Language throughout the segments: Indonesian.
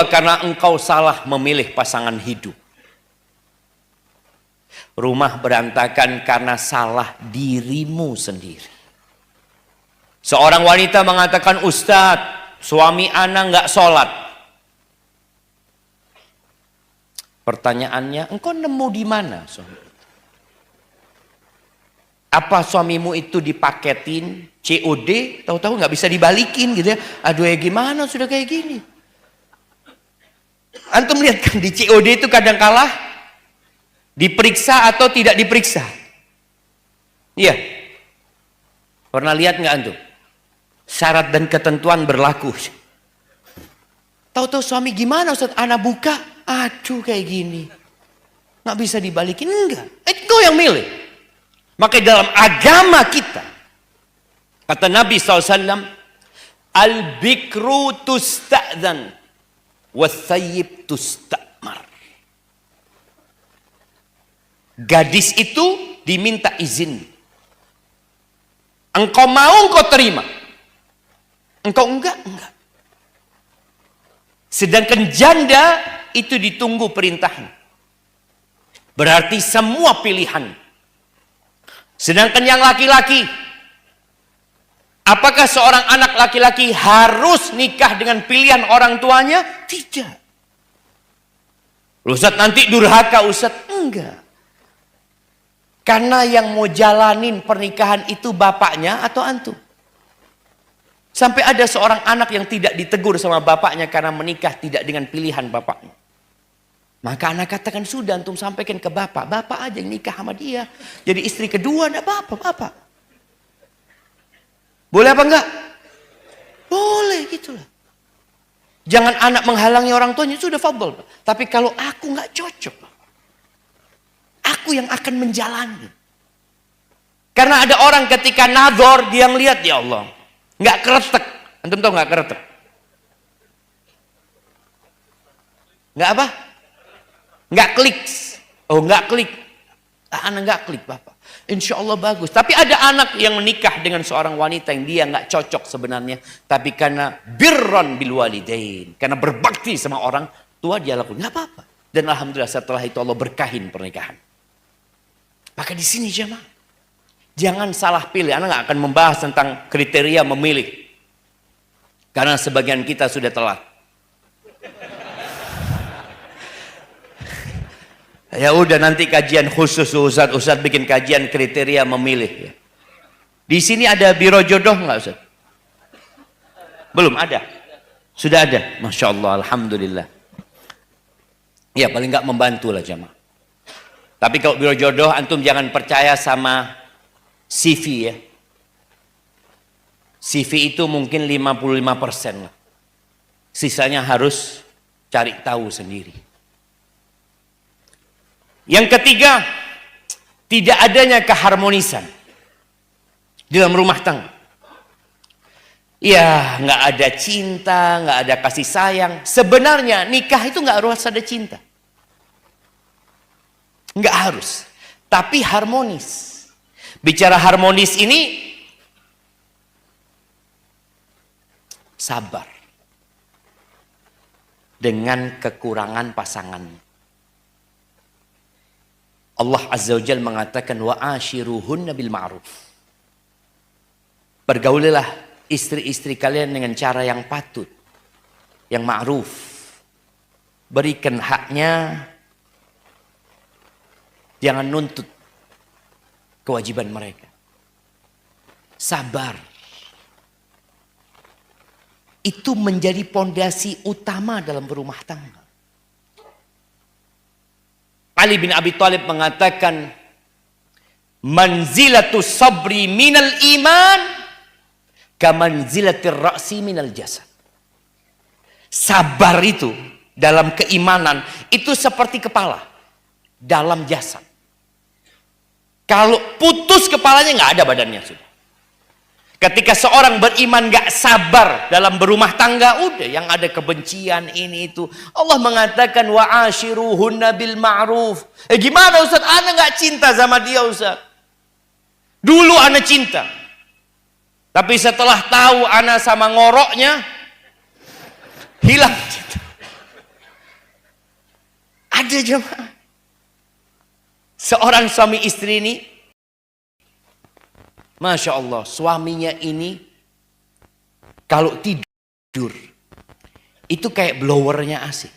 karena engkau salah memilih pasangan hidup. Rumah berantakan karena salah dirimu sendiri. Seorang wanita mengatakan, Ustadz, suami ana nggak sholat. Pertanyaannya, engkau nemu di mana suami? Apa suamimu itu dipaketin COD, tahu-tahu nggak bisa dibalikin gitu ya? Aduh ya gimana sudah kayak gini? Antum lihat kan di COD itu kadang kalah diperiksa atau tidak diperiksa. Iya. Pernah lihat nggak antum? Syarat dan ketentuan berlaku. Tahu-tahu suami gimana Ustaz? Anak buka, aduh kayak gini. Nggak bisa dibalikin, enggak. Engkau yang milih. Maka dalam agama kita, kata Nabi SAW, al-bikru tusta'zan, was-sayyib tusta'mar. Gadis itu diminta izin. Engkau mau, engkau terima. Engkau enggak. Sedangkan janda itu ditunggu perintahnya. Berarti semua pilihan. Sedangkan yang laki-laki, apakah seorang anak laki-laki harus nikah dengan pilihan orang tuanya? Tidak. Ustaz nanti durhaka Ustaz. Enggak. Karena yang mau jalanin pernikahan itu bapaknya atau antum. Sampai ada seorang anak yang tidak ditegur sama bapaknya karena menikah tidak dengan pilihan bapaknya. Maka anak katakan, sudah antum sampaikan ke bapak. Bapak aja yang nikah sama dia. Jadi istri kedua, enggak apa-apa, bapak. Boleh apa enggak? Boleh, gitulah. Jangan anak menghalangi orang tuanya, sudah fadl. Tapi kalau aku enggak cocok, aku yang akan menjalani. Karena ada orang ketika nador, dia ngelihat, ya Allah, enggak keretek. Antum tahu enggak keretek? Enggak apa? Nggak klik. Oh nggak klik. Anak nggak klik bapak. Insya Allah bagus. Tapi ada anak yang menikah dengan seorang wanita yang dia nggak cocok sebenarnya. Tapi karena birron bil walidain. Karena berbakti sama orang tua dia lakukan. Nggak apa-apa. Dan alhamdulillah setelah itu Allah berkahin pernikahan. Maka di sini jemaah. Jangan salah pilih. Anak nggak akan membahas tentang kriteria memilih. Karena sebagian kita sudah telat. Ya udah nanti kajian khusus Ustaz bikin kajian kriteria memilih ya. Di sini ada biro jodoh nggak Ustaz? Belum ada. Sudah ada. Masya Allah, alhamdulillah. Ya paling nggak membantu lah jamaah. Tapi kalau biro jodoh antum jangan percaya sama CV ya. CV itu mungkin 55% lah. Sisanya harus cari tahu sendiri. Yang ketiga, tidak adanya keharmonisan dalam rumah tangga. Ya, nggak ada cinta, nggak ada kasih sayang. Sebenarnya nikah itu nggak harus ada cinta, nggak harus. Tapi harmonis. Bicara harmonis ini, sabar dengan kekurangan pasangannya. Allah Azza wa Jalla mengatakan wa ashiruhunna bil ma'ruf. Bergaulilah istri-istri kalian dengan cara yang patut, yang ma'ruf. Berikan haknya, jangan nuntut kewajiban mereka. Sabar. Itu menjadi pondasi utama dalam berumah tangga. Ali bin Abi Thalib mengatakan manzilatus sabri minal iman kamanzilatir ra'si minal jasad. Sabar itu dalam keimanan itu seperti kepala dalam jasad. Kalau putus kepalanya nggak ada badannya sudah. Ketika seorang beriman gak sabar dalam berumah tangga, udah yang ada kebencian ini itu. Allah mengatakan wa ashiruhunna bil ma'ruf. Gimana Ustaz? Ana gak cinta sama dia Ustaz. Dulu ana cinta. Tapi setelah tahu ana sama ngoroknya, hilang cinta. Ada jemaah. Seorang suami istri ini, Masya Allah, suaminya ini kalau tidur, itu kayak blowernya AC.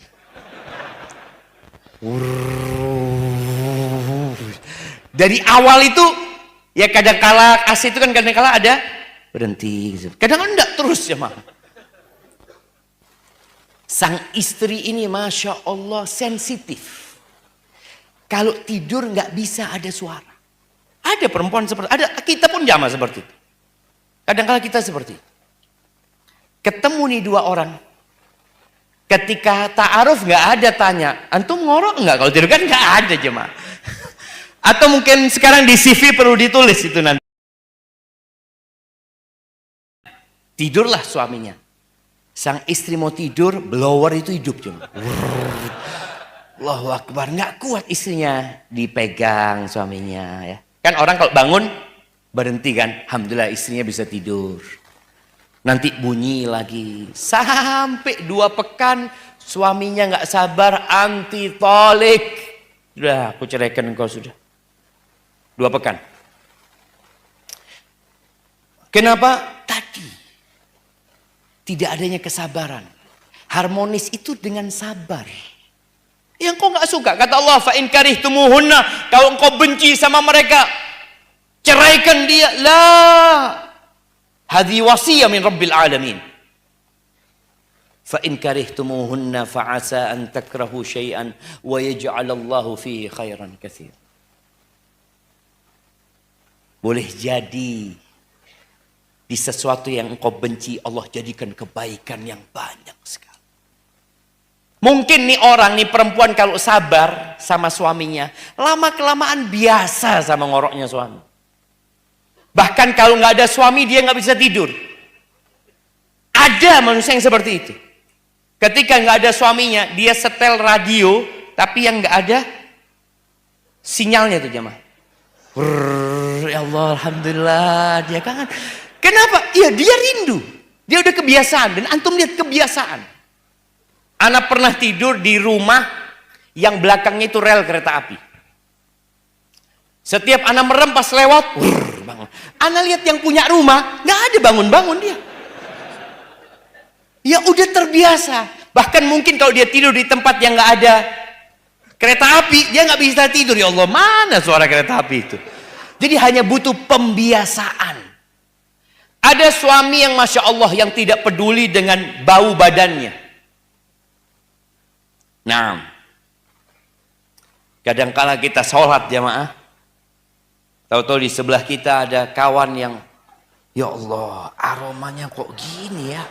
Dari awal itu, ya kadang-kala AC itu kan kadang-kala ada berhenti. Kadang-kadang enggak terus jemaah. Sang istri ini Masya Allah sensitif. Kalau tidur nggak bisa ada suara. Ada perempuan seperti ada, kita pun jamaah seperti itu. Kadang-kadang kita seperti itu. Ketemu nih dua orang. Ketika ta'aruf nggak ada tanya, antum ngorok nggak? Kalau tidur kan nggak ada jemaah. Atau mungkin sekarang di CV perlu ditulis itu nanti. Tidurlah suaminya. Sang istri mau tidur, blower itu hidup cuma. Allahu Akbar, nggak kuat istrinya, dipegang suaminya ya. Kan orang kalau bangun berhenti kan, alhamdulillah istrinya bisa tidur. Nanti bunyi lagi sampai 2 pekan suaminya nggak sabar anti tolik. Sudah aku ceraikan engkau sudah. 2 pekan. Kenapa? Tadi tidak adanya kesabaran. Harmonis itu dengan sabar. Yang kau nggak suka, kata Allah, fa in karihtumuhunna, kalau engkau benci sama mereka, ceraikan dia. La, hadhi wasiyah min rabbil alamin. Fa in karihtumuhunna fa asa an takrahu syai'an wa yaj'alallahu fihi khairan katsir. Boleh jadi di sesuatu yang engkau benci Allah jadikan kebaikan yang banyak sekali. Mungkin nih orang, nih perempuan kalau sabar sama suaminya, lama-kelamaan biasa sama ngoroknya suami. Bahkan kalau nggak ada suami dia nggak bisa tidur. Ada manusia yang seperti itu. Ketika nggak ada suaminya, dia setel radio, tapi yang nggak ada sinyalnya tuh jemaah. Ya Allah, alhamdulillah dia kan. Kenapa? Ya dia rindu. Dia udah kebiasaan dan antum lihat kebiasaan. Anak pernah tidur di rumah yang belakangnya itu rel kereta api. Setiap anak merem pas lewat, bangun. Anak lihat yang punya rumah, nggak ada bangun-bangun dia. Ya udah terbiasa. Bahkan mungkin kalau dia tidur di tempat yang nggak ada kereta api, dia nggak bisa tidur. Ya Allah, mana suara kereta api itu? Jadi hanya butuh pembiasaan. Ada suami yang Masya Allah yang tidak peduli dengan bau badannya. Nah, kadangkala kita sholat jamaah, tahu-tahu di sebelah kita ada kawan yang, ya Allah, aromanya kok gini ya,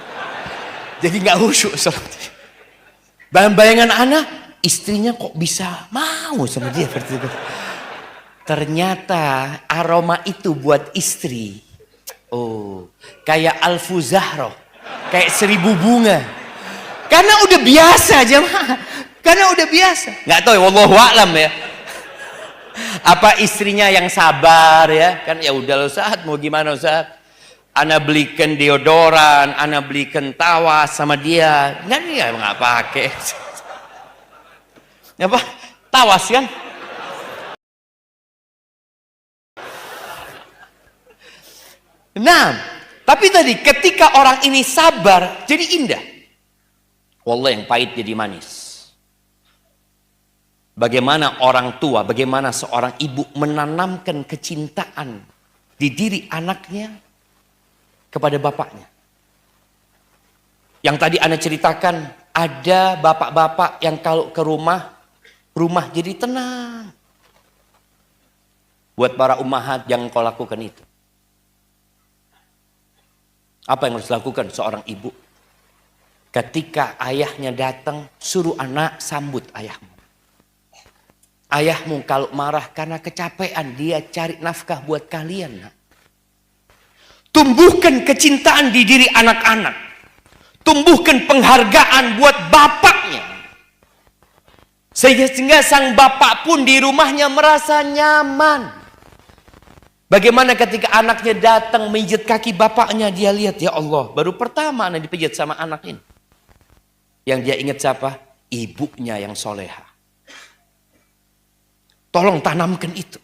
jadi nggak khusyuk sholat. Bayangan anak, istrinya kok bisa mau sama dia seperti itu. Ternyata aroma itu buat istri, oh, kayak alfuzahroh, kayak 1000 bunga. Karena udah biasa jemaah. Karena udah biasa. Nggak tahu ya, wallahu a'lam ya. Apa istrinya yang sabar ya? Kan ya udah Ustaz, mau gimana Ustaz? Ana belikan deodoran, ana belikan tawas sama dia. Nggak pakai. Apa? Tawas kan? Nah, tapi tadi ketika orang ini sabar, jadi indah. Wallah yang pahit jadi manis. Bagaimana orang tua, bagaimana seorang ibu menanamkan kecintaan di diri anaknya kepada bapaknya. Yang tadi Anda ceritakan, ada bapak-bapak yang kalau ke rumah jadi tenang. Buat para ummahat yang kau lakukan itu. Apa yang harus dilakukan seorang ibu? Ketika ayahnya datang, suruh anak sambut ayahmu. Ayahmu kalau marah karena kecapean, dia cari nafkah buat kalian. Nak. Tumbuhkan kecintaan di diri anak-anak. Tumbuhkan penghargaan buat bapaknya. Sehingga sang bapak pun di rumahnya merasa nyaman. Bagaimana ketika anaknya datang menjijit kaki bapaknya, dia lihat, ya Allah, baru pertama anak dipijit sama anak ini. Yang dia ingat siapa? Ibunya yang soleha. Tolong tanamkan itu.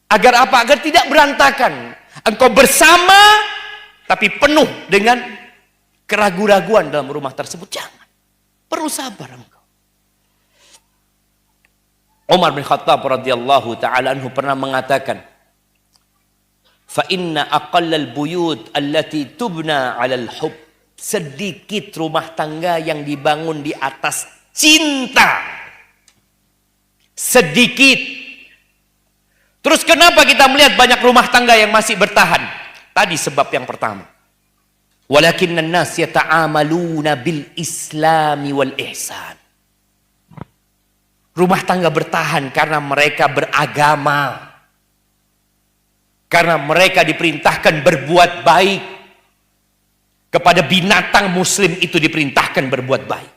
Agar apa? Agar tidak berantakan. Engkau bersama, tapi penuh dengan keraguan-raguan dalam rumah tersebut. Jangan. Perlu sabar engkau. Umar bin Khattab radhiyallahu ta'ala anhu pernah mengatakan, fa inna aqallal buyut allati tubna 'alal hub. Sedikit rumah tangga yang dibangun di atas cinta. Sedikit. Terus kenapa kita melihat banyak rumah tangga yang masih bertahan? Tadi sebab yang pertama. Walakinnan nas yata'amaluna bil islami wal ihsan. Rumah tangga bertahan karena mereka beragama. Karena mereka diperintahkan berbuat baik. Kepada binatang muslim itu diperintahkan berbuat baik.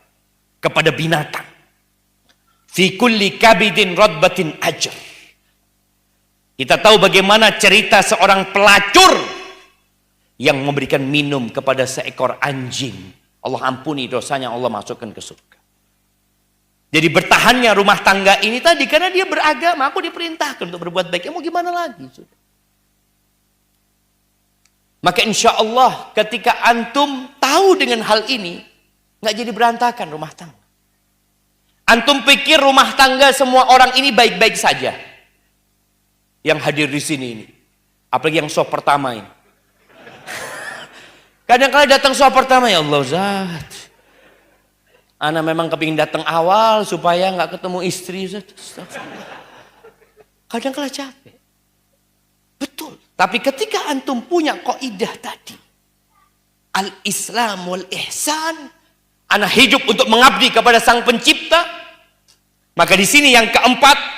Kepada binatang. Fi kulli kabidin radbatin ajr. Kita tahu bagaimana cerita seorang pelacur yang memberikan minum kepada seekor anjing. Allah ampuni dosanya, Allah masukkan ke surga. Jadi bertahannya rumah tangga ini tadi karena dia beragama. Aku diperintahkan untuk berbuat baik. Mau gimana lagi? Maka insya Allah ketika antum tahu dengan hal ini, nggak jadi berantakan rumah tangga. Antum pikir rumah tangga semua orang ini baik-baik saja. Yang hadir di sini ini. Apalagi yang show pertama ini. Kadang-kadang datang show pertama, ya Allah Zat. Ana memang kepingin datang awal supaya nggak ketemu istri. Zat. Kadang-kadang capek. Betul. Tapi ketika antum punya kaidah tadi. Al-Islam wal ihsan. Ana hidup untuk mengabdi kepada Sang Pencipta. Maka di sini yang keempat.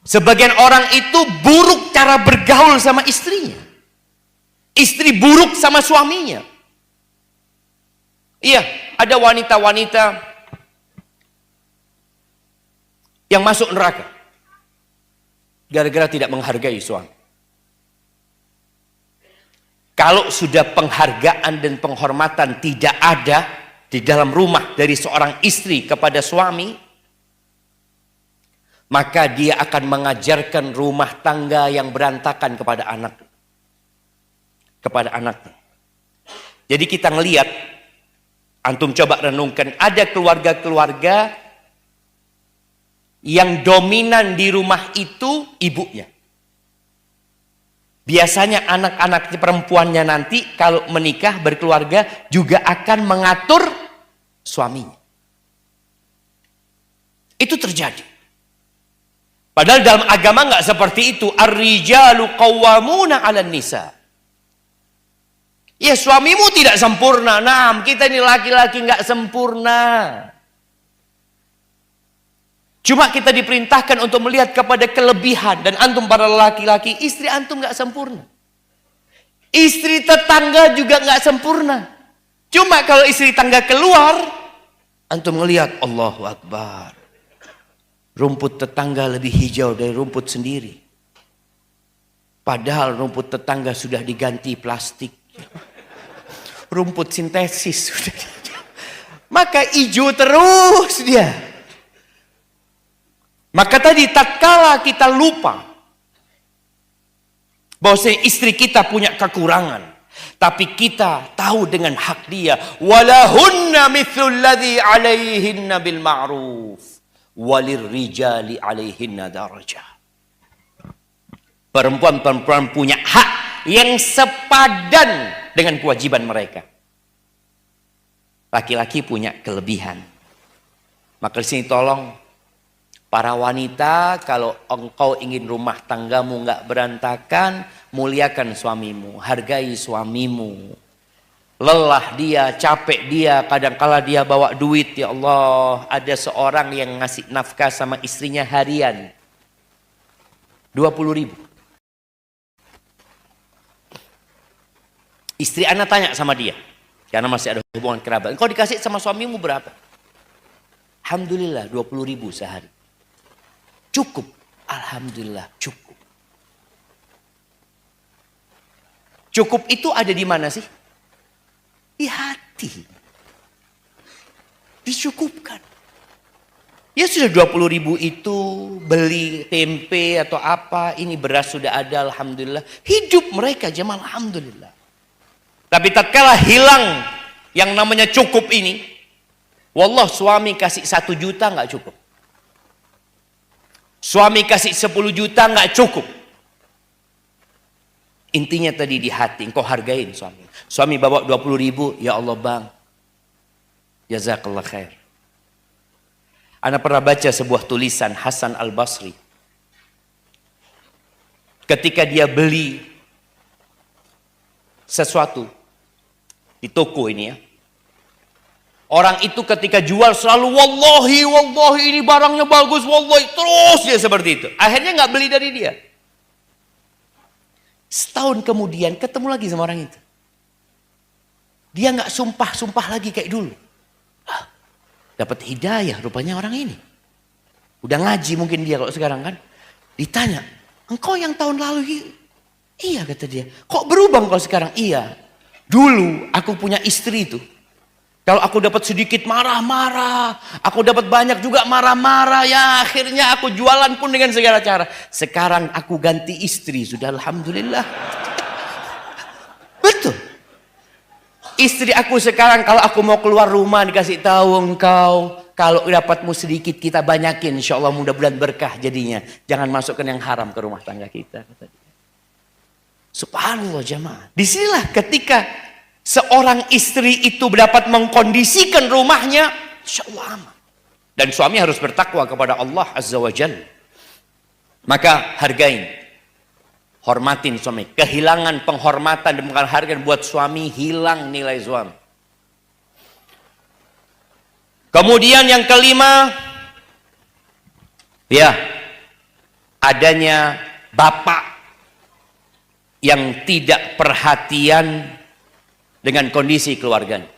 Sebagian orang itu buruk cara bergaul sama istrinya. Istri buruk sama suaminya. Iya, ada wanita-wanita yang masuk neraka. Gara-gara tidak menghargai suami. Kalau sudah penghargaan dan penghormatan tidak ada di dalam rumah dari seorang istri kepada suami, maka dia akan mengajarkan rumah tangga yang berantakan kepada anak. Kepada anaknya. Jadi kita ngelihat, antum coba renungkan, ada keluarga-keluarga yang dominan di rumah itu ibunya. Biasanya anak-anak perempuannya nanti kalau menikah berkeluarga juga akan mengatur suaminya. Itu terjadi. Padahal dalam agama nggak seperti itu. Ar-rijalu qawwamuna 'alan nisa. Ya suamimu tidak sempurna. Nah, kita ini laki-laki nggak sempurna. Cuma kita diperintahkan untuk melihat kepada kelebihan. Dan antum para laki-laki, istri antum nggak sempurna. Istri tetangga juga nggak sempurna. Cuma kalau istri tangga keluar, antum melihat Allahu Akbar. Rumput tetangga lebih hijau dari rumput sendiri. Padahal rumput tetangga sudah diganti plastik. Rumput sintesis sudah. Maka hijau terus dia. Maka tadi tatkala kita lupa bahwa istri kita punya kekurangan, tapi kita tahu dengan hak dia, walahunna mithlul ladzi 'alaihinna bil ma'ruf. Walir rijali alaihinna darajah. Perempuan-perempuan punya hak yang sepadan dengan kewajiban mereka. Laki-laki punya kelebihan. Maka di sini tolong para wanita, kalau engkau ingin rumah tanggamu nggak berantakan, muliakan suamimu, hargai suamimu. Lelah dia, capek dia, kadangkala dia bawa duit, ya Allah. Ada seorang yang ngasih nafkah sama istrinya harian. 20.000. Istri anak tanya sama dia. Karena masih ada hubungan kerabat. Engkau dikasih sama suamimu berapa? Alhamdulillah 20.000 sehari. Cukup. Alhamdulillah cukup. Cukup itu ada di mana sih? Di hati. Dicukupkan. Ya sudah 20.000 itu beli tempe atau apa, ini beras sudah ada, alhamdulillah. Hidup mereka jemaah, alhamdulillah. Tapi tatkala hilang yang namanya cukup ini, wallah suami kasih 1 juta nggak cukup. Suami kasih 10 juta nggak cukup. Intinya tadi di hati, engkau hargain suami. Suami bawa 20.000, ya Allah bang, jazakallah khair. Ana pernah baca sebuah tulisan Hasan Al-Basri. Ketika dia beli sesuatu di toko ini ya. Orang itu ketika jual selalu wallahi, wallahi ini barangnya bagus, wallahi. Terus dia seperti itu. Akhirnya nggak beli dari dia. Setahun kemudian ketemu lagi sama orang itu. Dia nggak sumpah-sumpah lagi kayak dulu. Dapat hidayah rupanya orang ini. Udah ngaji mungkin dia kalau sekarang kan. Ditanya, engkau yang tahun lalu? Iya kata dia. Kok berubah kalau sekarang? Iya. Dulu aku punya istri itu. Kalau aku dapat sedikit marah-marah. Aku dapat banyak juga marah-marah. Ya akhirnya aku jualan pun dengan segala cara. Sekarang aku ganti istri. Sudah alhamdulillah. Betul. Istri aku sekarang kalau aku mau keluar rumah dikasih tahu engkau. Kalau dapatmu sedikit kita banyakin. Insya Allah mudah-mudahan berkah jadinya. Jangan masukkan yang haram ke rumah tangga kita. Subhanallah jamaah. Disinilah ketika seorang istri itu dapat mengkondisikan rumahnya. Insya Allah aman. Dan suami harus bertakwa kepada Allah Azza wa Jalla. Maka hargain. Hormatin suami. Kehilangan penghormatan dan penghargaan buat suami, hilang nilai suami. Kemudian yang kelima, ya, adanya bapak yang tidak perhatian dengan kondisi keluarganya.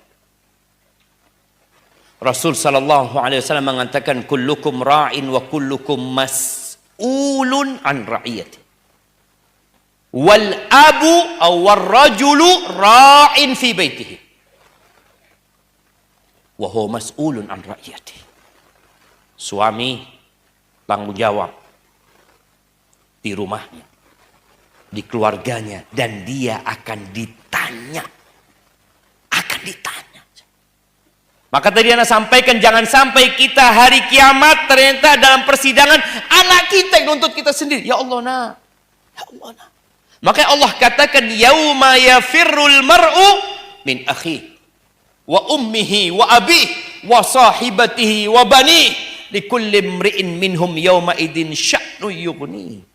Rasul sallallahu alaihi wasallam mengatakan kullukum ra'in wa kullukum mas'ulun an ra'iyati. Wal abu aw warrajulu ra'in fi baitihi wa huwa mas'ulun an ra'iyati. Suami tanggung jawab di rumahnya, di keluarganya, dan dia akan ditanya. Maka tadi Anda sampaikan, jangan sampai kita hari kiamat ternyata dalam persidangan anak kita yang nuntut kita sendiri. Ya Allah nah, ya Allah nah. Maka Allah katakan yauma yafirrul mar'u min akhi wa ummihi wa abih wa sahibatihi wa bani likulli imri'in minhum yauma idin sya'nu yughni.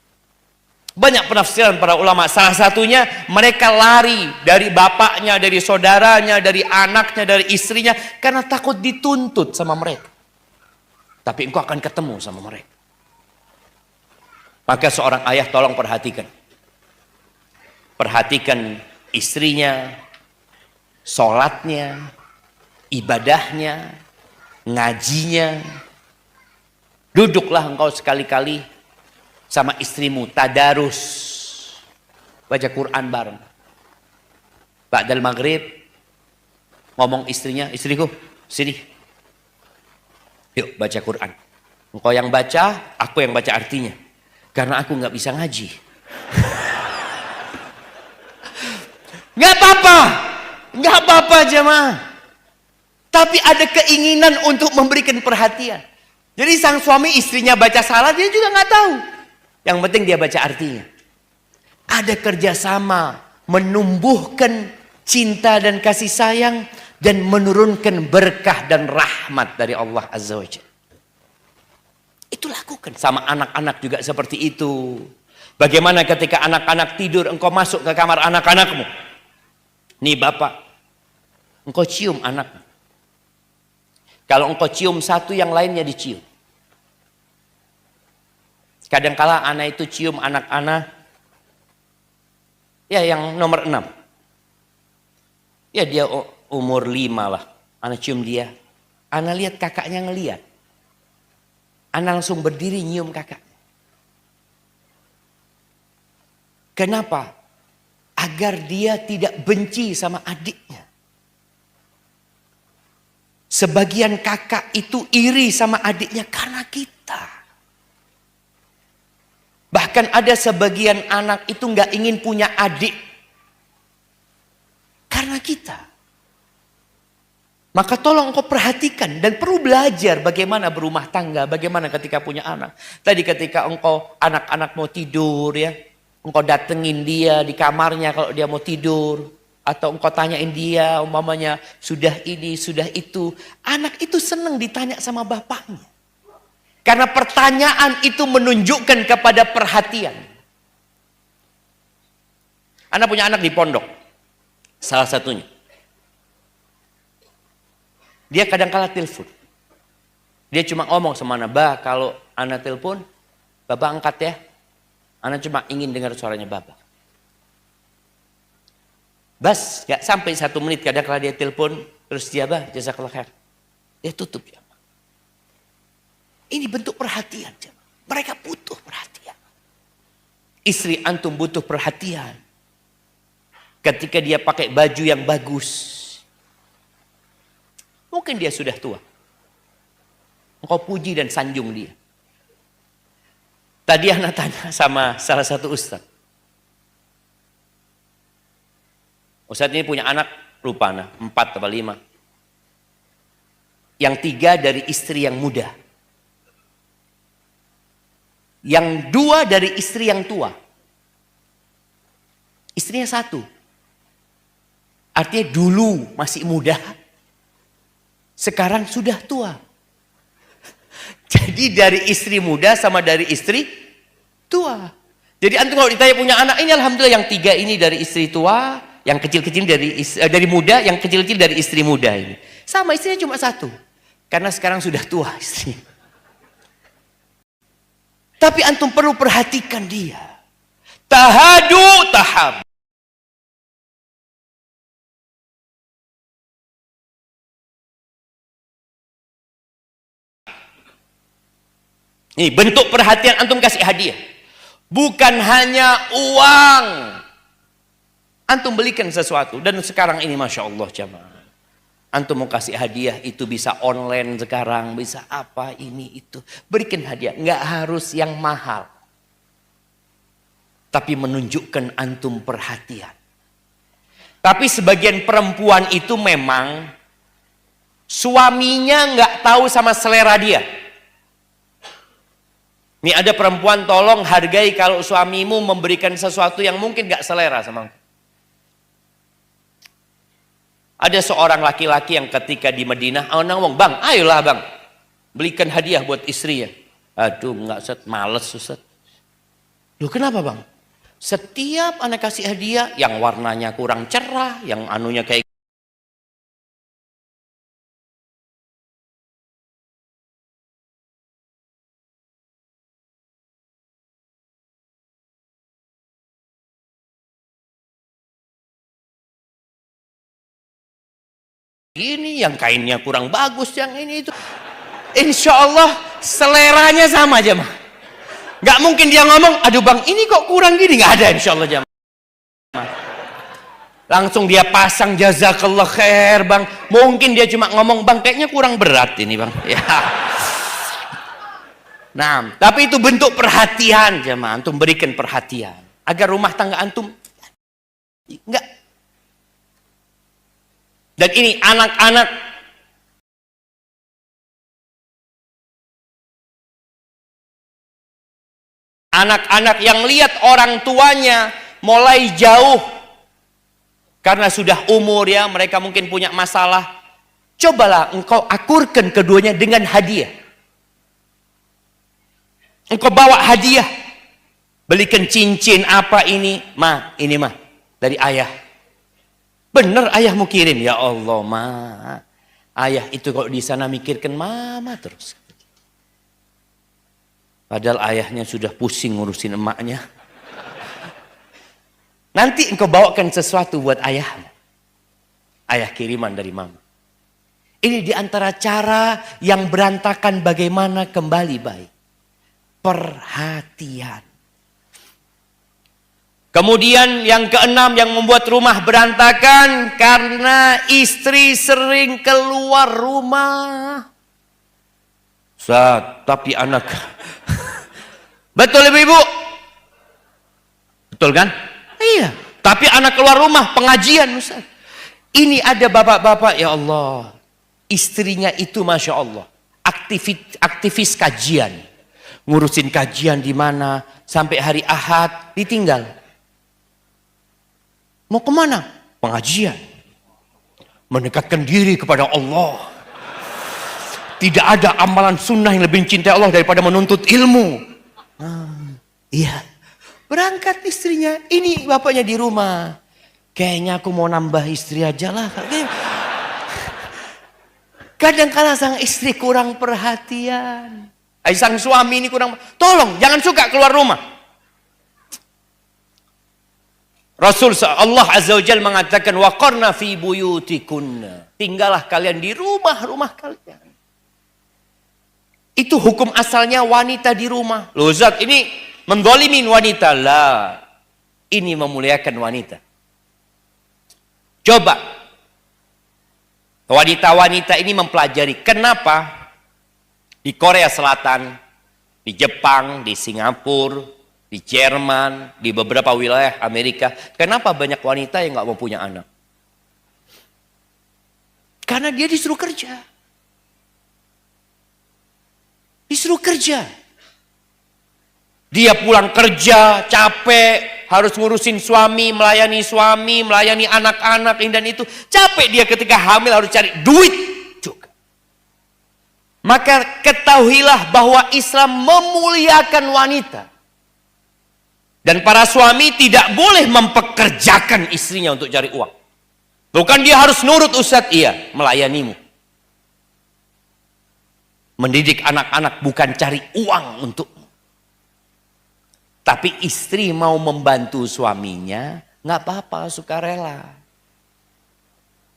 Banyak penafsiran para ulama. Salah satunya mereka lari dari bapaknya, dari saudaranya, dari anaknya, dari istrinya karena takut dituntut sama mereka. Tapi engkau akan ketemu sama mereka. Maka seorang ayah tolong perhatikan. Perhatikan istrinya, sholatnya, ibadahnya, ngajinya. Duduklah engkau sekali-kali sama istrimu, tadarus, baca Quran bareng. Ba'dal maghrib ngomong istrinya, istriku sini, yuk baca Quran. Engkau yang baca, aku yang baca artinya, karena aku nggak bisa ngaji. Nggak apa-apa, nggak apa-apa jemaah. Tapi ada keinginan untuk memberikan perhatian. Jadi sang suami istrinya baca salah, dia juga nggak tahu. Yang penting dia baca artinya. Ada kerjasama menumbuhkan cinta dan kasih sayang dan menurunkan berkah dan rahmat dari Allah Azza wa Jalla. Itu lakukan sama anak-anak juga seperti itu. Bagaimana ketika anak-anak tidur engkau masuk ke kamar anak-anakmu? Nih bapak, engkau cium anak. Kalau engkau cium satu, yang lainnya dicium. Kadangkala anak itu cium anak-anak, ya yang nomor 6. Ya dia umur 5 lah. Anak cium dia. Anak lihat kakaknya ngelihat. Anak langsung berdiri nyium kakak. Kenapa? Agar dia tidak benci sama adiknya. Sebagian kakak itu iri sama adiknya karena kita. Bahkan ada sebagian anak itu nggak ingin punya adik karena kita. Maka tolong engkau perhatikan dan perlu belajar bagaimana berumah tangga, bagaimana ketika punya anak. Tadi ketika engkau anak-anak mau tidur ya, engkau datengin dia di kamarnya kalau dia mau tidur. Atau engkau tanyain dia, umpamanya sudah ini, sudah itu. Anak itu senang ditanya sama bapaknya. Karena pertanyaan itu menunjukkan kepada perhatian. Anak punya anak di pondok. Salah satunya. Dia kadang-kala telepon. Dia cuma ngomong sama anak, "Bah, kalau anak telepon, Bapak angkat ya. Anak cuma ingin dengar suaranya Bapak." Bas, gak sampai 1 menit kadang-kala dia telepon, terus dia, "Bah, jazakallah khair." Dia tutup ya. Ini bentuk perhatian. Mereka butuh perhatian. Istri antum butuh perhatian. Ketika dia pakai baju yang bagus. Mungkin dia sudah tua. Engkau puji dan sanjung dia. Tadi anak tanya sama salah satu ustaz. Ustaz ini punya anak, lupa nah, 4 atau 5. Yang 3 dari istri yang muda. Yang 2 dari istri yang tua. Istrinya 1. Artinya dulu masih muda. Sekarang sudah tua. Jadi dari istri muda sama dari istri tua. Jadi antum kalau ditanya punya anak, ini alhamdulillah yang 3 ini dari istri tua. Yang kecil-kecil dari muda, yang kecil-kecil dari istri muda ini. Sama istrinya cuma 1. Karena sekarang sudah tua istrinya. Tapi antum perlu perhatikan dia. Tahadu tahab. Ini bentuk perhatian antum kasih hadiah. Bukan hanya uang. Antum belikan sesuatu. Dan sekarang ini Masya Allah jamaah. Antum mau kasih hadiah itu bisa online sekarang. Bisa apa ini itu. Berikan hadiah. Nggak harus yang mahal. Tapi menunjukkan antum perhatian. Tapi sebagian perempuan itu memang. Suaminya nggak tahu sama selera dia. Ini ada perempuan tolong hargai kalau suamimu memberikan sesuatu yang mungkin nggak selera sama engkau. Ada seorang laki-laki yang ketika di Madinah, ngomong, "Bang, ayolah bang, belikan hadiah buat istrinya." Aduh, enggak, Ustaz, males Ustaz. Loh kenapa bang? Setiap anak kasih hadiah, yang warnanya kurang cerah, yang anunya kayak ini, yang kainnya kurang bagus, yang ini itu. Insya Allah seleranya sama aja mah. Gak mungkin dia ngomong, "Aduh bang, ini kok kurang gini." Gak ada insya Allah jamaah. Langsung dia pasang jazakallah khair bang. Mungkin dia cuma ngomong, "Bang, kayaknya kurang berat ini bang." Ya. Nah, tapi itu bentuk perhatian jamaah. Antum berikan perhatian agar rumah tangga antum enggak. Dan ini anak-anak yang lihat orang tuanya mulai jauh karena sudah umur ya, mereka mungkin punya masalah. Cobalah engkau akurkan keduanya dengan hadiah. Engkau bawa hadiah. Belikan cincin apa ini? Ini mah dari ayah. Bener ayahmu kirim, ya Allah ma. Ayah itu kalau di sana mikirkan mama terus. Padahal ayahnya sudah pusing ngurusin emaknya. Nanti engkau bawakan sesuatu buat ayahmu. Ayah kiriman dari mama. Ini diantara cara yang berantakan bagaimana kembali baik. Perhatian. Kemudian yang keenam yang membuat rumah berantakan karena istri sering keluar rumah. Tapi anak betul ibu-ibu? Betul kan? Iya. Tapi anak keluar rumah pengajian Ustaz. Ini ada bapak-bapak ya Allah. Istrinya itu Masya Allah. Aktivis kajian. Ngurusin kajian di mana sampai hari Ahad ditinggal. Mau kemana? Pengajian. Mendekatkan diri kepada Allah. Tidak ada amalan sunnah yang lebih mencintai Allah daripada menuntut ilmu. Iya. Berangkat istrinya. Ini bapaknya di rumah. Kayaknya aku mau nambah istri aja lah. Kadang-kadang sang istri kurang perhatian. Sang suami ini kurang. Tolong jangan suka keluar rumah. Rasul Allah Azza wa Jalla mengatakan waqarna fi buyutikunna. Tinggallah kalian di rumah-rumah kalian. Itu hukum asalnya wanita di rumah. Loh Zat, ini mendolimin wanita. Lah, ini memuliakan wanita. Coba wanita-wanita ini mempelajari kenapa di Korea Selatan, di Jepang, di Singapura, di Jerman, di beberapa wilayah Amerika, kenapa banyak wanita yang nggak mau punya anak? Karena dia disuruh kerja. Disuruh kerja. Dia pulang kerja, capek, harus ngurusin suami, melayani anak-anak, dan itu. Capek dia ketika hamil harus cari duit juga. Maka ketahuilah bahwa Islam memuliakan wanita. Dan para suami tidak boleh mempekerjakan istrinya untuk cari uang. Bukan dia harus nurut Ustadz, iya, melayanimu. Mendidik anak-anak bukan cari uang untukmu. Tapi istri mau membantu suaminya, nggak apa-apa, sukarela.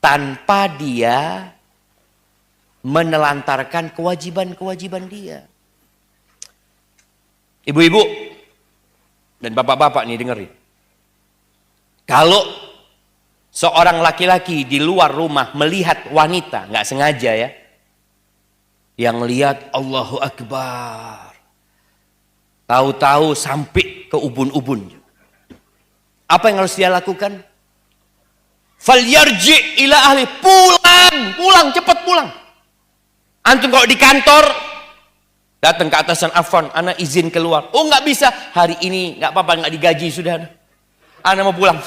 Tanpa dia menelantarkan kewajiban-kewajiban dia. Ibu-ibu dan bapak-bapak nih dengerin. Kalau seorang laki-laki di luar rumah melihat wanita, nggak sengaja ya, yang lihat Allahu Akbar, tahu-tahu sampai ke ubun-ubun. Apa yang harus dia lakukan? Falyarji ila ahli, pulang, cepat pulang. Antum kalau di kantor, datang ke atasan, Afwan, anak izin keluar. Oh nggak bisa, hari ini nggak apa-apa, nggak digaji sudah. Anak mau pulang.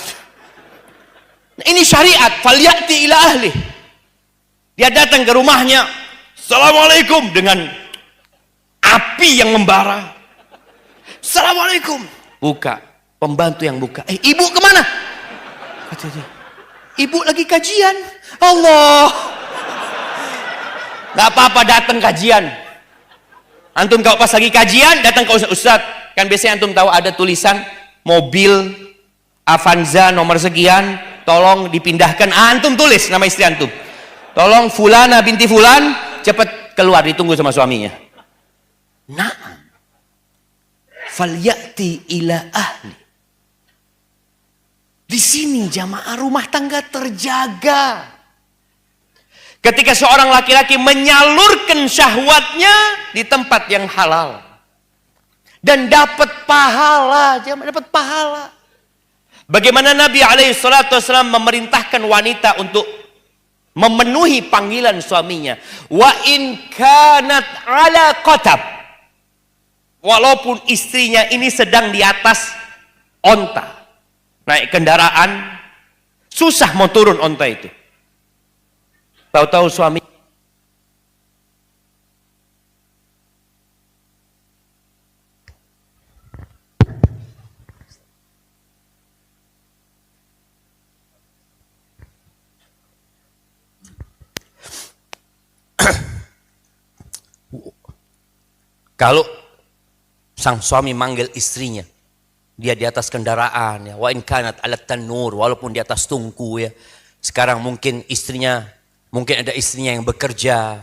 Ini syariat, falyati ila ahli. Dia datang ke rumahnya, Assalamualaikum, dengan api yang membara. Assalamualaikum. Buka, pembantu yang buka. Ibu kemana? Kata dia, ibu lagi kajian. Allah. Gak apa-apa, datang kajian. Antum kalau pas lagi kajian, datang ke Ustaz. Kan biasanya antum tahu ada tulisan mobil Avanza nomor sekian, tolong dipindahkan. Antum tulis nama istri antum. Tolong Fulana binti Fulan, cepat keluar, ditunggu sama suaminya. Nah, falyati ila ahli. Di sini jamaah rumah tangga terjaga. Ketika seorang laki-laki menyalurkan syahwatnya di tempat yang halal dan dapat pahala, jamaah dapat pahala. Bagaimana Nabi SAW memerintahkan wanita untuk memenuhi panggilan suaminya. Wa in kanat ala qatab. Walaupun istrinya ini sedang di atas onta, naik kendaraan, susah mau turun onta itu. Tahu-tahu suami kalau sang suami manggil istrinya, dia di atas kendaraan ya, wa in kanat alat tanur, walaupun di atas tungku ya. Sekarang mungkin ada istrinya yang bekerja,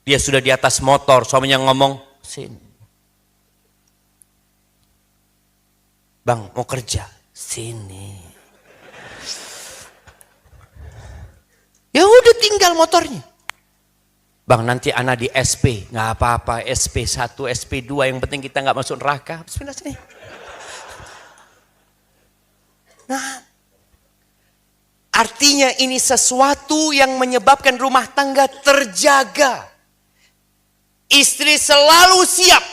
dia sudah di atas motor, suaminya ngomong, sini bang mau kerja, Sini. Ya udah tinggal motornya. Bang, nanti anak di SP, nggak apa-apa, SP1, SP2, yang penting kita nggak masuk neraka. Bismillah sini. Nah, artinya ini sesuatu yang menyebabkan rumah tangga terjaga. Istri selalu siap.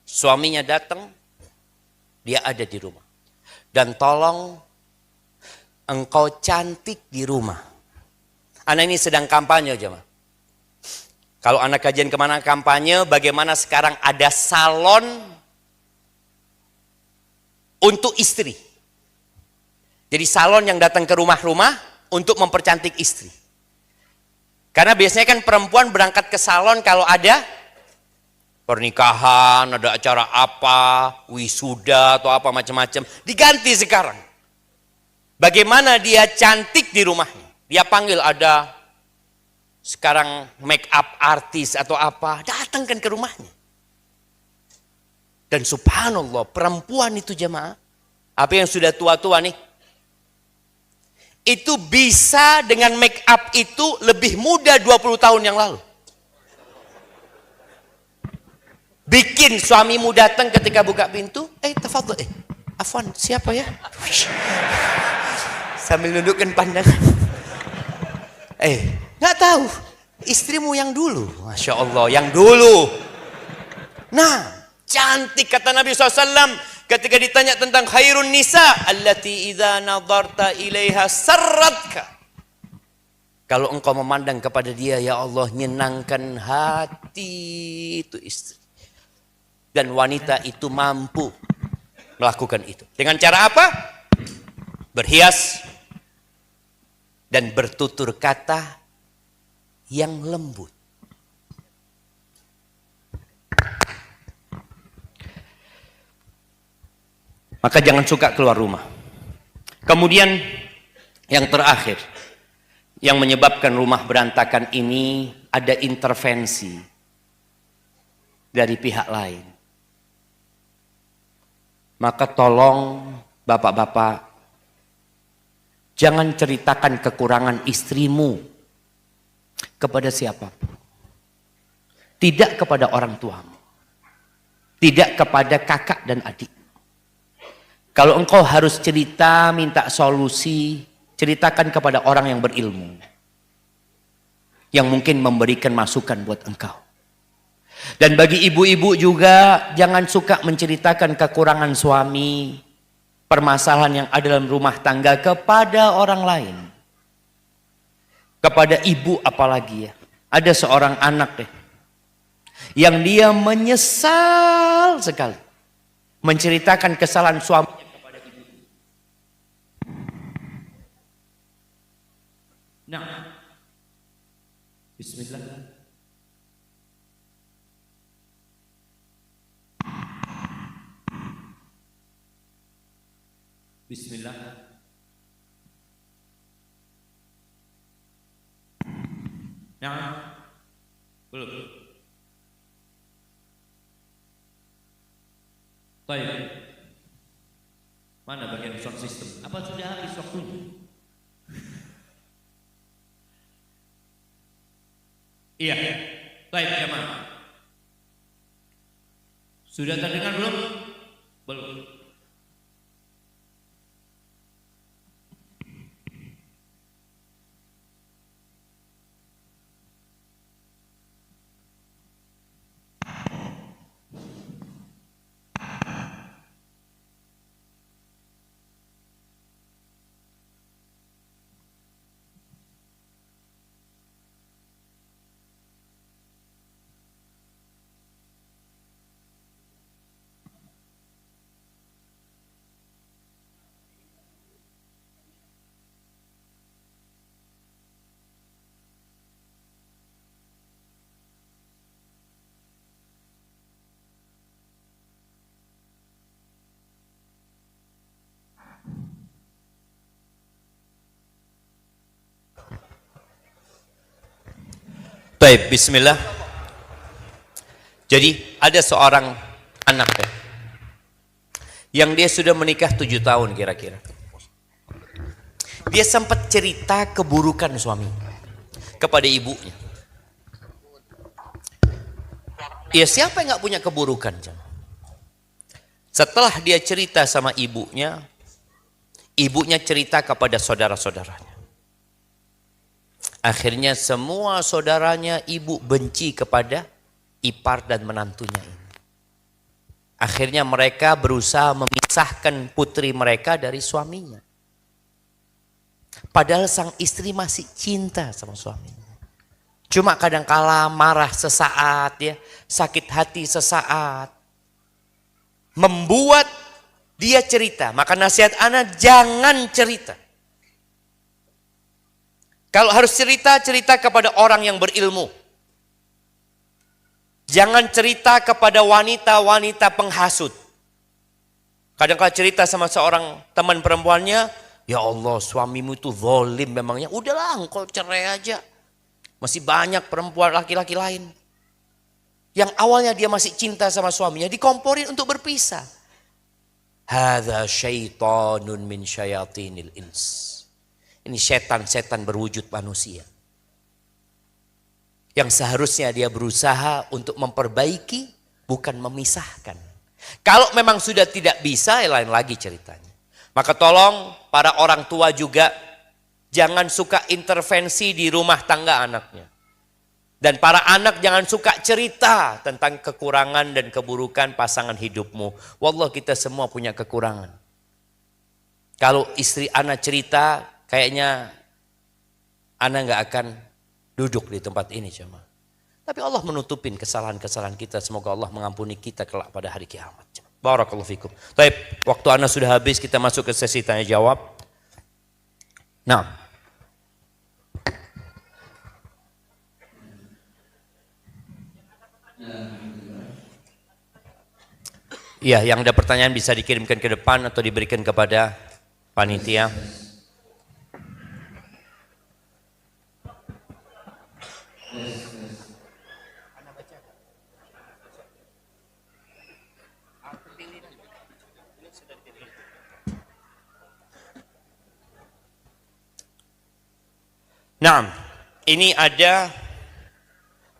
Suaminya datang, dia ada di rumah. Dan tolong, engkau cantik di rumah. Anak ini sedang kampanye, jemaah. Kalau anak kajian kemana kampanye, bagaimana sekarang ada salon untuk istri. Jadi salon yang datang ke rumah-rumah untuk mempercantik istri. Karena biasanya kan perempuan berangkat ke salon kalau ada pernikahan, ada acara apa, wisuda atau apa macam-macam. Diganti sekarang. Bagaimana dia cantik di rumahnya. Dia panggil ada sekarang make up artis atau apa, datangkan ke rumahnya. Dan subhanallah, perempuan itu jemaah, apa yang sudah tua-tua nih, itu bisa dengan make up itu lebih muda 20 tahun yang lalu. Bikin suamimu datang ketika buka pintu, tafadhol, afwan, siapa ya? Sambil nundukkan pandangan. Nggak tahu, istrimu yang dulu, Masya Allah, yang dulu. Nah, cantik kata Nabi SAW ketika ditanya tentang khairun nisa, allati idza nadarta ilaiha sarratka. Kalau engkau memandang kepada dia, ya Allah, nyenangkan hati itu istri. Dan wanita itu mampu melakukan itu. Dengan cara apa? Berhias dan bertutur kata yang lembut. Maka jangan suka keluar rumah. Kemudian yang terakhir, yang menyebabkan rumah berantakan ini ada intervensi dari pihak lain. Maka tolong bapak-bapak, jangan ceritakan kekurangan istrimu kepada siapapun. Tidak kepada orang tuamu. Tidak kepada kakak dan adik. Kalau engkau harus cerita, minta solusi, ceritakan kepada orang yang berilmu. Yang mungkin memberikan masukan buat engkau. Dan bagi ibu-ibu juga, jangan suka menceritakan kekurangan suami, permasalahan yang ada dalam rumah tangga kepada orang lain. Kepada ibu apalagi ya. Ada seorang anak deh, yang dia menyesal sekali menceritakan kesalahan suaminya kepada ibu. Nah, bismillah. Bismillah. Nah, belum. Baik. Mana bagian sound system? Apa sudah habis waktunya? Iya. Baik, jemaah. Sudah terdengar belum? Belum. Baik, bismillah. Jadi ada seorang anak yang dia sudah menikah 7 tahun kira-kira. Dia sempat cerita keburukan suami kepada ibunya. Ya siapa yang gak punya keburukan? Setelah dia cerita sama ibunya, ibunya cerita kepada saudara-saudaranya. Akhirnya semua saudaranya ibu benci kepada ipar dan menantunya ini. Akhirnya mereka berusaha memisahkan putri mereka dari suaminya. Padahal sang istri masih cinta sama suaminya. Cuma kadang-kala marah sesaat ya, sakit hati sesaat. Membuat dia cerita. Maka nasihat ana jangan cerita. Kalau harus cerita, cerita kepada orang yang berilmu. Jangan cerita kepada wanita-wanita penghasut. Kadang-kala cerita sama seorang teman perempuannya, ya Allah suamimu itu zalim memangnya. Udahlah engkau cerai aja. Masih banyak perempuan laki-laki lain. Yang awalnya dia masih cinta sama suaminya, dikomporin untuk berpisah. Hadza syaitanun min syayatinil ins. Ini setan-setan berwujud manusia. Yang seharusnya dia berusaha untuk memperbaiki, bukan memisahkan. Kalau memang sudah tidak bisa, lain lagi ceritanya. Maka tolong para orang tua juga jangan suka intervensi di rumah tangga anaknya. Dan para anak jangan suka cerita tentang kekurangan dan keburukan pasangan hidupmu. Wallah kita semua punya kekurangan. Kalau istri anak cerita, kayaknya anak nggak akan duduk di tempat ini cuma. Tapi Allah menutupin kesalahan-kesalahan kita. Semoga Allah mengampuni kita kelak pada hari kiamat. Barakallahu fikum. Baik, waktu anak sudah habis, kita masuk ke sesi tanya jawab. Nah. Iya, yang ada pertanyaan bisa dikirimkan ke depan atau diberikan kepada panitia. Nah, ini ada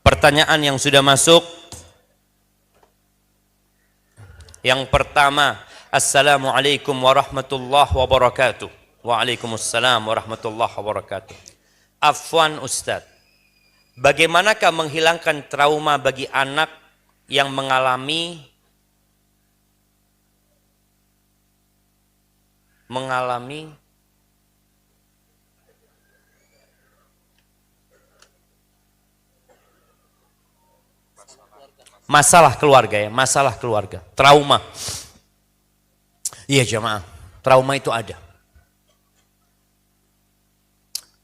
pertanyaan yang sudah masuk. Yang pertama, Assalamualaikum warahmatullahi wabarakatuh. Waalaikumsalam warahmatullahi wabarakatuh. Afwan Ustadz, bagaimanakah menghilangkan trauma bagi anak yang mengalami masalah keluarga ya, masalah keluarga, trauma. Iya jemaah, trauma itu ada.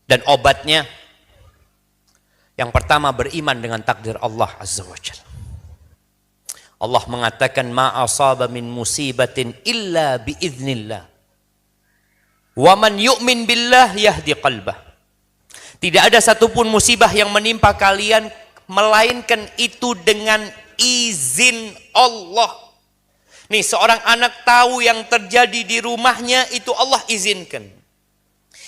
Dan obatnya, yang pertama beriman dengan takdir Allah Azza wa Jalla. Allah mengatakan, ma asaba min musibatin illa biiznillah. Wa man yu'min billah yahdi qalbah. Tidak ada satupun musibah yang menimpa kalian, melainkan itu dengan izin Allah. Nih seorang anak tahu yang terjadi di rumahnya itu Allah izinkan.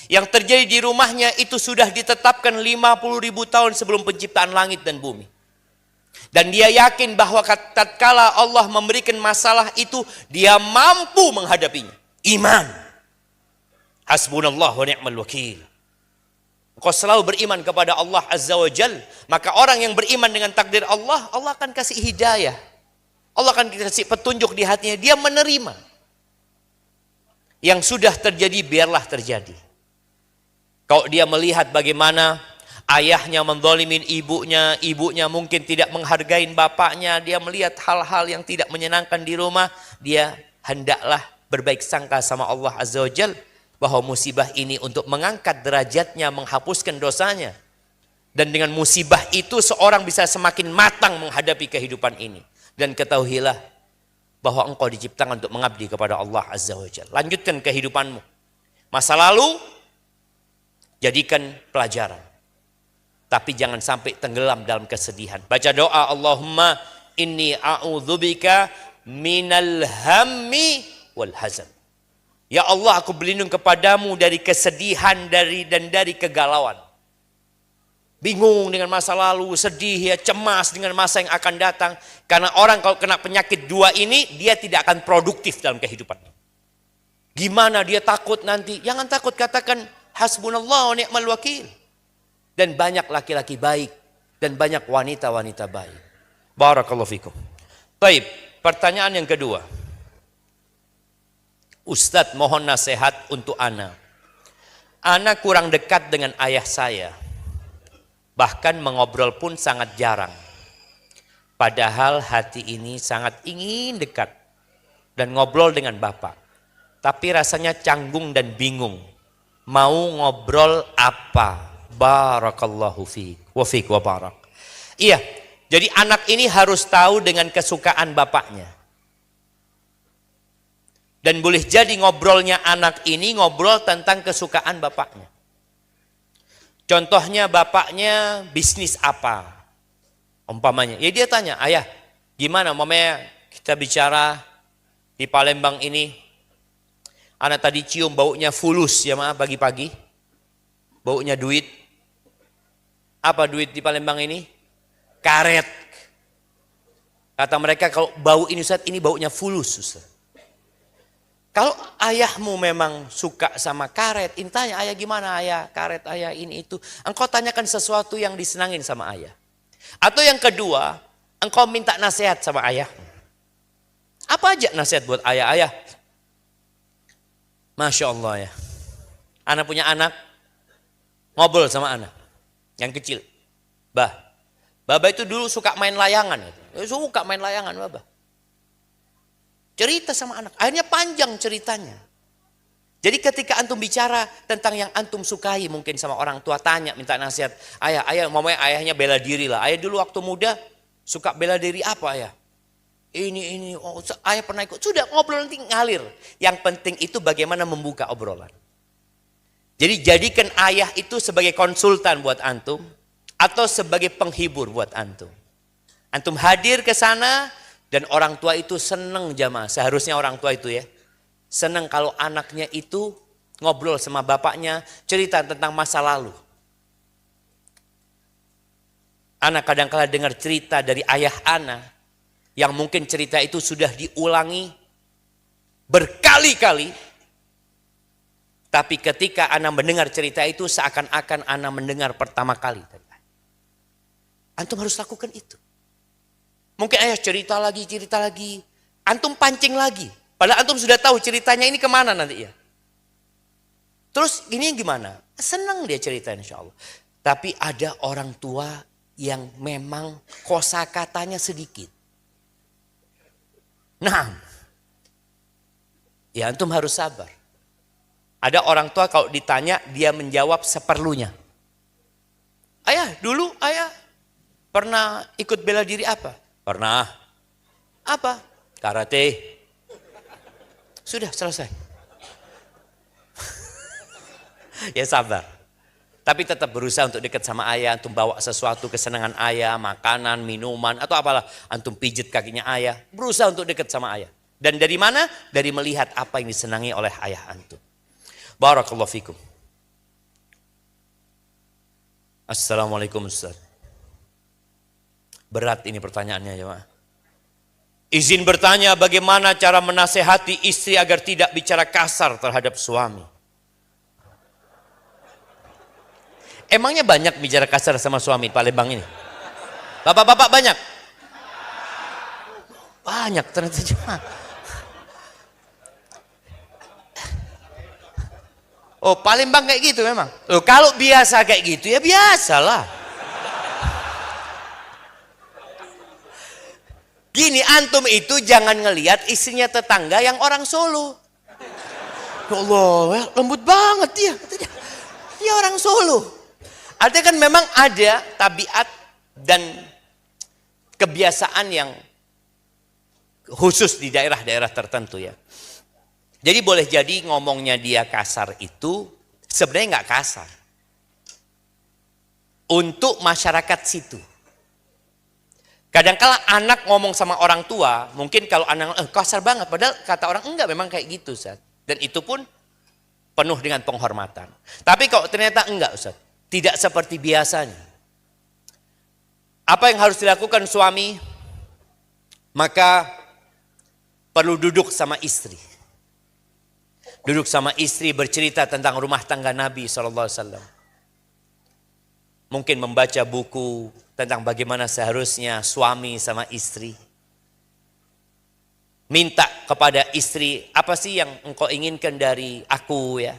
Yang terjadi di rumahnya itu sudah ditetapkan 50.000 tahun sebelum penciptaan langit dan bumi. Dan dia yakin bahwa tatkala Allah memberikan masalah itu, dia mampu menghadapinya. Iman. Hasbunallah wa ni'mal wakil. Kau selalu beriman kepada Allah Azza wa Jal, maka orang yang beriman dengan takdir Allah, Allah akan kasih hidayah. Allah akan kasih petunjuk di hatinya, dia menerima. Yang sudah terjadi biarlah terjadi. Kalau dia melihat bagaimana ayahnya menzalimin ibunya, ibunya mungkin tidak menghargai bapaknya, dia melihat hal-hal yang tidak menyenangkan di rumah, dia hendaklah berbaik sangka sama Allah Azza wa Jal, bahwa musibah ini untuk mengangkat derajatnya, menghapuskan dosanya. Dan dengan musibah itu seorang bisa semakin matang menghadapi kehidupan ini. Dan ketahuilah bahwa engkau diciptakan untuk mengabdi kepada Allah Azza wa Jalla. Lanjutkan kehidupanmu. Masa lalu jadikan pelajaran. Tapi jangan sampai tenggelam dalam kesedihan. Baca doa, Allahumma inni a'udzubika minal hammi wal hazan. Ya Allah, aku berlindung kepadamu dari kesedihan dan dari kegalauan. Bingung dengan masa lalu, sedih ya, cemas dengan masa yang akan datang. Karena orang kalau kena penyakit dua ini, dia tidak akan produktif dalam kehidupan. Gimana dia takut nanti? Jangan takut, katakan hasbunallah wa ni'mal wakil. Dan banyak laki-laki baik dan banyak wanita-wanita baik. Barakallahu fikum. Baik, pertanyaan yang kedua. Ustadz, mohon nasihat untuk ana. Ana kurang dekat dengan ayah saya. Bahkan mengobrol pun sangat jarang. Padahal hati ini sangat ingin dekat dan ngobrol dengan bapak. Tapi rasanya canggung dan bingung. Mau ngobrol apa? Barakallahu fiik wa fiik wa barak. Iya, jadi anak ini harus tahu dengan kesukaan bapaknya. Dan boleh jadi ngobrolnya anak ini ngobrol tentang kesukaan bapaknya. Contohnya bapaknya bisnis apa? Umpamanya, ya dia tanya, ayah gimana umpamanya kita bicara di Palembang ini. Anak tadi cium baunya fulus ya maaf pagi-pagi. Baunya duit. Apa duit di Palembang ini? Karet. Kata mereka kalau bau ini Ustaz, ini baunya fulus Ustaz. Kalau ayahmu memang suka sama karet, ini tanya ayah gimana ayah, karet ayah ini itu. Engkau tanyakan sesuatu yang disenangin sama ayah. Atau yang kedua, engkau minta nasihat sama ayah. Apa aja nasihat buat ayah? Ayah, Masya Allah ya. Anak punya anak, ngobrol sama anak. Yang kecil. Baba itu dulu suka main layangan. Suka main layangan Baba. Cerita sama anak. Akhirnya panjang ceritanya. Jadi ketika antum bicara tentang yang antum sukai mungkin sama orang tua, tanya, minta nasihat. Ayah, mamanya ayahnya bela diri lah. Ayah dulu waktu muda suka bela diri apa ayah? Ini, ayah pernah ikut. Sudah ngobrol nanti ngalir. Yang penting itu bagaimana membuka obrolan. Jadi jadikan ayah itu sebagai konsultan buat antum. Atau sebagai penghibur buat antum. Antum hadir ke sana dan orang tua itu senang jamaah. Seharusnya orang tua itu ya. Senang kalau anaknya itu ngobrol sama bapaknya. Cerita tentang masa lalu. Anak kadang-kala dengar cerita dari ayah anak. Yang mungkin cerita itu sudah diulangi berkali-kali. Tapi ketika anak mendengar cerita itu seakan-akan anak mendengar pertama kali. Antum harus lakukan itu. Mungkin ayah cerita lagi. Antum pancing lagi. Padahal antum sudah tahu ceritanya ini kemana nanti ya. Terus ini gimana? Senang dia cerita insya Allah. Tapi ada orang tua yang memang kosakatanya sedikit. Nah, ya antum harus sabar. Ada orang tua kalau ditanya dia menjawab seperlunya. Ayah, dulu ayah pernah ikut bela diri apa? Pernah. Apa? Karate. Sudah selesai. Ya sabar. Tapi tetap berusaha untuk dekat sama ayah. Antum bawa sesuatu kesenangan ayah, makanan, minuman, atau apalah. Antum pijit kakinya ayah. Berusaha untuk dekat sama ayah. Dan dari mana? Dari melihat apa yang disenangi oleh ayah antum. Barakallahu fikum. Assalamualaikum Ustaz. Berat ini pertanyaannya jemaah. Izin bertanya, bagaimana cara menasehati istri agar tidak bicara kasar terhadap suami? Emangnya banyak bicara kasar sama suami Palembang ini? Bapak-bapak banyak? Banyak ternyata jemaah. Oh, Palembang kayak gitu memang. Oh, kalau biasa kayak gitu ya biasalah. Gini, antum itu jangan ngelihat istrinya tetangga yang orang Solo. Ya Allah, lembut banget dia. Dia orang Solo. Artinya kan memang ada tabiat dan kebiasaan yang khusus di daerah-daerah tertentu ya. Jadi boleh jadi ngomongnya dia kasar itu sebenarnya nggak kasar. Untuk masyarakat situ. Kadang-kala anak ngomong sama orang tua, mungkin kalau anak kasar banget, padahal kata orang enggak, memang kayak gitu Ustaz. Dan itu pun penuh dengan penghormatan. Tapi kalau ternyata enggak Ustaz, tidak seperti biasanya. Apa yang harus dilakukan suami? Maka perlu duduk sama istri. Duduk sama istri bercerita tentang rumah tangga Nabi SAW. Mungkin membaca buku tentang bagaimana seharusnya suami sama istri. Minta kepada istri, apa sih yang engkau inginkan dari aku ya.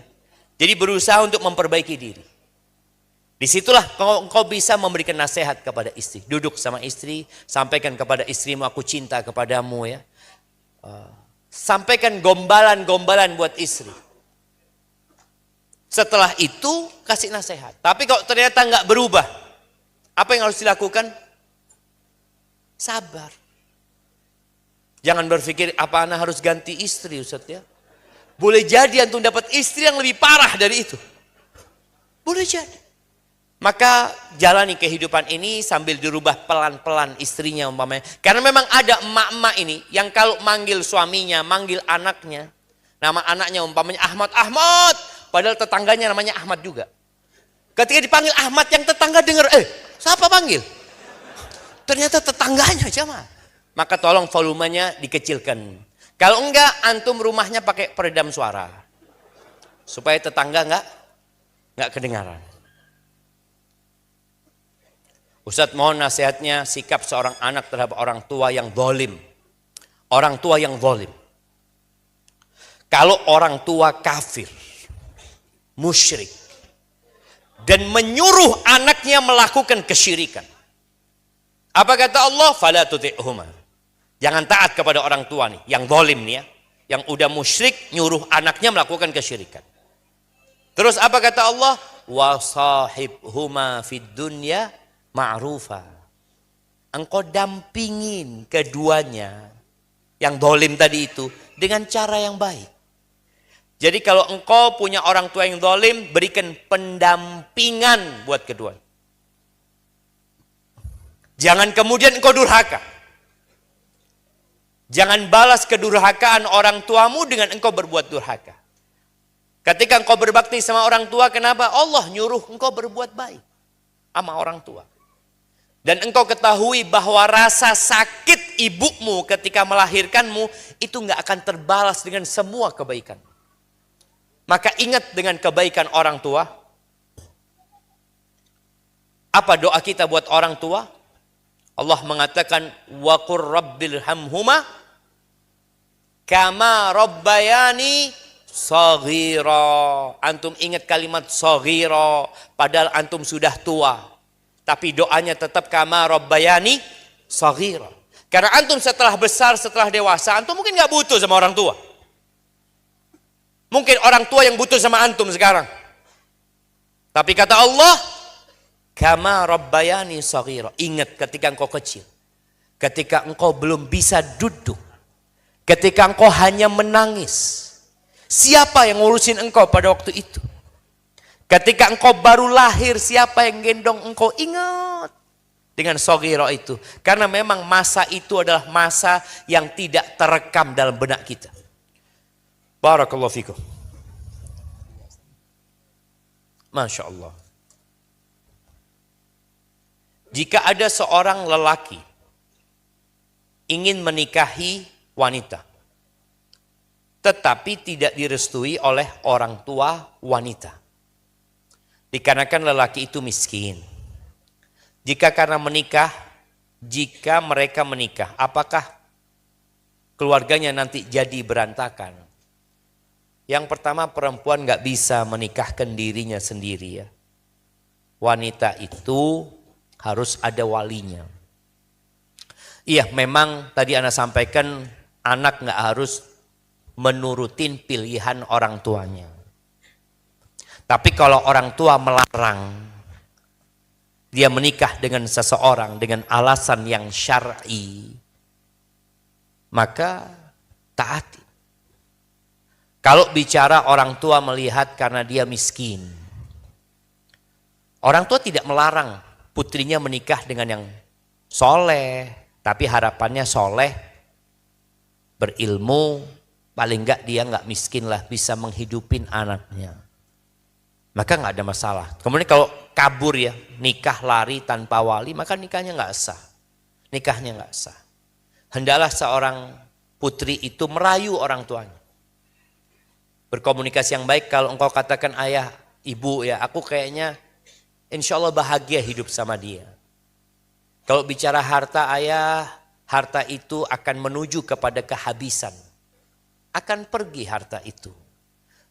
Jadi berusaha untuk memperbaiki diri. Disitulah engkau bisa memberikan nasihat kepada istri. Duduk sama istri, sampaikan kepada istrimu, aku cinta kepadamu ya. Sampaikan gombalan-gombalan buat istri. Setelah itu kasih nasihat. Tapi kalau ternyata nggak berubah, apa yang harus dilakukan? Sabar. Jangan berpikir apa anak harus ganti istri Ustaz ya. Boleh jadi antum dapat istri yang lebih parah dari itu. Boleh jadi. Maka jalani kehidupan ini sambil dirubah pelan-pelan istrinya umpamanya. Karena memang ada emak-emak ini yang kalau manggil suaminya, manggil anaknya. Nama anaknya umpamanya Ahmad, Ahmad. Padahal tetangganya namanya Ahmad juga. Ketika dipanggil Ahmad, yang tetangga dengar, siapa panggil? Ternyata tetangganya jemaah. Maka tolong volumenya dikecilkan. Kalau enggak, antum rumahnya pakai peredam suara. Supaya tetangga enggak kedengaran. Ustadz mohon nasihatnya sikap seorang anak terhadap orang tua yang zalim. Orang tua yang zalim. Kalau orang tua kafir, musyrik, dan menyuruh anaknya melakukan kesyirikan. Apa kata Allah? Fala tuti'huma. Jangan taat kepada orang tua nih, yang zalim nih ya. Yang udah musyrik, nyuruh anaknya melakukan kesyirikan. Terus apa kata Allah? Wa sahibhuma fid dunya ma'rufa. Engkau dampingin keduanya yang zalim tadi itu dengan cara yang baik. Jadi kalau engkau punya orang tua yang zalim, berikan pendampingan buat kedua. Jangan kemudian engkau durhaka. Jangan balas kedurhakaan orang tuamu dengan engkau berbuat durhaka. Ketika engkau berbakti sama orang tua, kenapa? Allah nyuruh engkau berbuat baik sama orang tua. Dan engkau ketahui bahwa rasa sakit ibumu ketika melahirkanmu itu nggak akan terbalas dengan semua kebaikan. Maka ingat dengan kebaikan orang tua. Apa doa kita buat orang tua? Allah mengatakan wa qur rabbilhamhuma kama rabbayani shaghira. Antum ingat kalimat shaghira padahal antum sudah tua. Tapi doanya tetap kama rabbayani shaghira. Karena antum setelah besar, setelah dewasa, antum mungkin nggak butuh sama orang tua. Mungkin orang tua yang butuh sama antum sekarang. Tapi kata Allah, kama rabbayani shaghira. Ingat ketika engkau kecil. Ketika engkau belum bisa duduk. Ketika engkau hanya menangis. Siapa yang ngurusin engkau pada waktu itu? Ketika engkau baru lahir, siapa yang gendong engkau? Ingat dengan shaghira itu. Karena memang masa itu adalah masa yang tidak terekam dalam benak kita. Barakallahu fikum. Masya Allah. Jika ada seorang lelaki ingin menikahi wanita, tetapi tidak direstui oleh orang tua wanita, dikarenakan lelaki itu miskin. Jika mereka menikah, apakah keluarganya nanti jadi berantakan? Yang pertama, perempuan nggak bisa menikahkan dirinya sendiri ya. Wanita itu harus ada walinya. Iya, memang tadi Anda sampaikan anak nggak harus menurutin pilihan orang tuanya. Tapi kalau orang tua melarang dia menikah dengan seseorang dengan alasan yang syar'i, maka taati. Kalau bicara orang tua melihat karena dia miskin, orang tua tidak melarang putrinya menikah dengan yang soleh, tapi harapannya soleh, berilmu, paling enggak dia enggak miskin lah, bisa menghidupin anaknya. Maka enggak ada masalah. Kemudian kalau kabur ya, nikah lari tanpa wali, maka nikahnya enggak sah. Nikahnya enggak sah. Hendaklah seorang putri itu merayu orang tuanya. Berkomunikasi yang baik. Kalau engkau katakan ayah, ibu ya, aku kayaknya insya Allah bahagia hidup sama dia. Kalau bicara harta ayah, harta itu akan menuju kepada kehabisan. Akan pergi harta itu.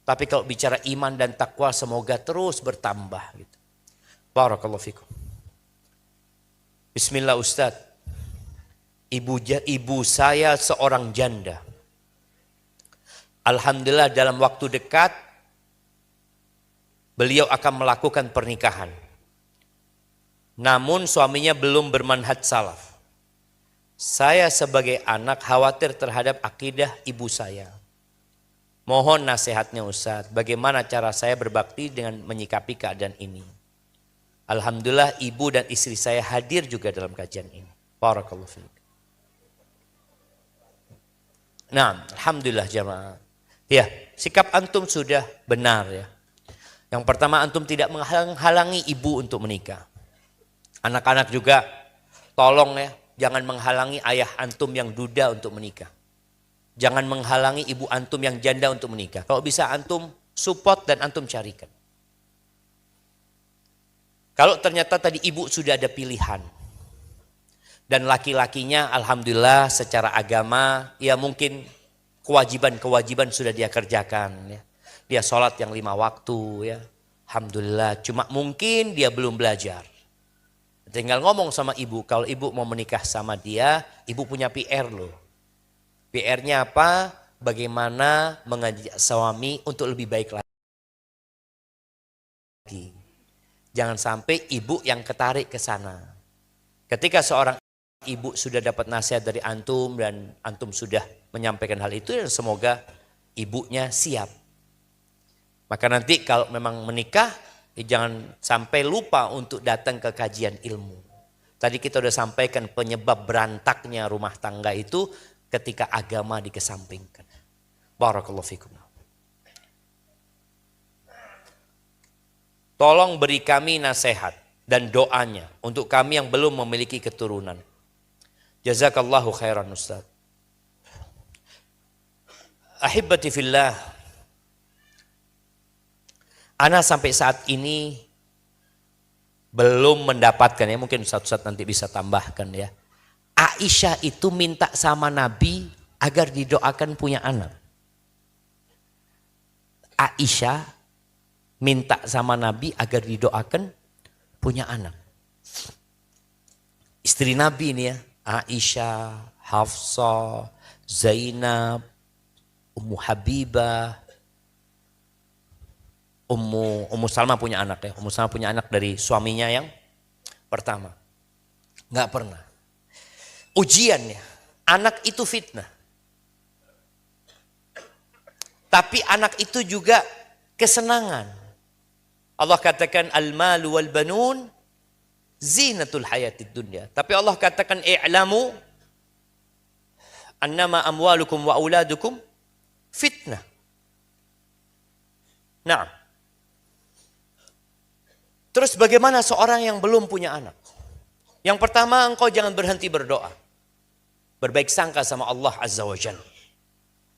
Tapi kalau bicara iman dan takwa semoga terus bertambah. Gitu. Barakallahu fikum. Bismillah Ustaz. Ibu saya seorang janda. Alhamdulillah dalam waktu dekat beliau akan melakukan pernikahan. Namun suaminya belum bermanhaj salaf. Saya sebagai anak khawatir terhadap akidah ibu saya. Mohon nasihatnya Ustaz, bagaimana cara saya berbakti dengan menyikapi keadaan ini. Alhamdulillah ibu dan istri saya hadir juga dalam kajian ini. Barakallahu fiik. Nah, alhamdulillah jamaah. Ya, sikap antum sudah benar ya. Yang pertama antum tidak menghalangi ibu untuk menikah. Anak-anak juga tolong ya, jangan menghalangi ayah antum yang duda untuk menikah. Jangan menghalangi ibu antum yang janda untuk menikah. Kalau bisa antum support dan antum carikan. Kalau ternyata tadi ibu sudah ada pilihan. Dan laki-lakinya alhamdulillah secara agama ya mungkin kewajiban-kewajiban sudah dia kerjakan ya. Dia sholat yang 5 waktu ya. Alhamdulillah cuma mungkin dia belum belajar. Tinggal ngomong sama ibu, kalau ibu mau menikah sama dia, ibu punya PR loh. PR-nya apa? Bagaimana mengajak suami untuk lebih baik lagi. Jangan sampai ibu yang ketarik ke sana. Ketika seorang ibu sudah dapat nasihat dari antum dan antum sudah menyampaikan hal itu, dan semoga ibunya siap. Maka nanti kalau memang menikah, jangan sampai lupa untuk datang ke kajian ilmu. Tadi kita sudah sampaikan penyebab berantaknya rumah tangga itu ketika agama dikesampingkan. Barakallahu fikum. Tolong beri kami nasihat dan doanya untuk kami yang belum memiliki keturunan. Jazakallahu khairan Ustaz. Ahibbati fillah. Ana sampai saat ini belum mendapatkan ya, mungkin Ustaz nanti bisa tambahkan ya. Aisyah itu minta sama Nabi agar didoakan punya anak. Aisyah minta sama Nabi agar didoakan punya anak. Istri Nabi ini ya, Aisyah, Hafsah, Zainab, Ummu Habibah, Ummu Salma punya anak ya. Ummu Salma punya anak dari suaminya yang pertama. Enggak pernah. Ujiannya, anak itu fitnah. Tapi anak itu juga kesenangan. Allah katakan al-malu wal banun zinatul hayatid dunya. Tapi Allah katakan i'lamu annama amwalukum wa auladukum fitnah. Nah, terus bagaimana seorang yang belum punya anak? Yang pertama, engkau jangan berhenti berdoa. Berbaik sangka sama Allah Azza wa Jalla.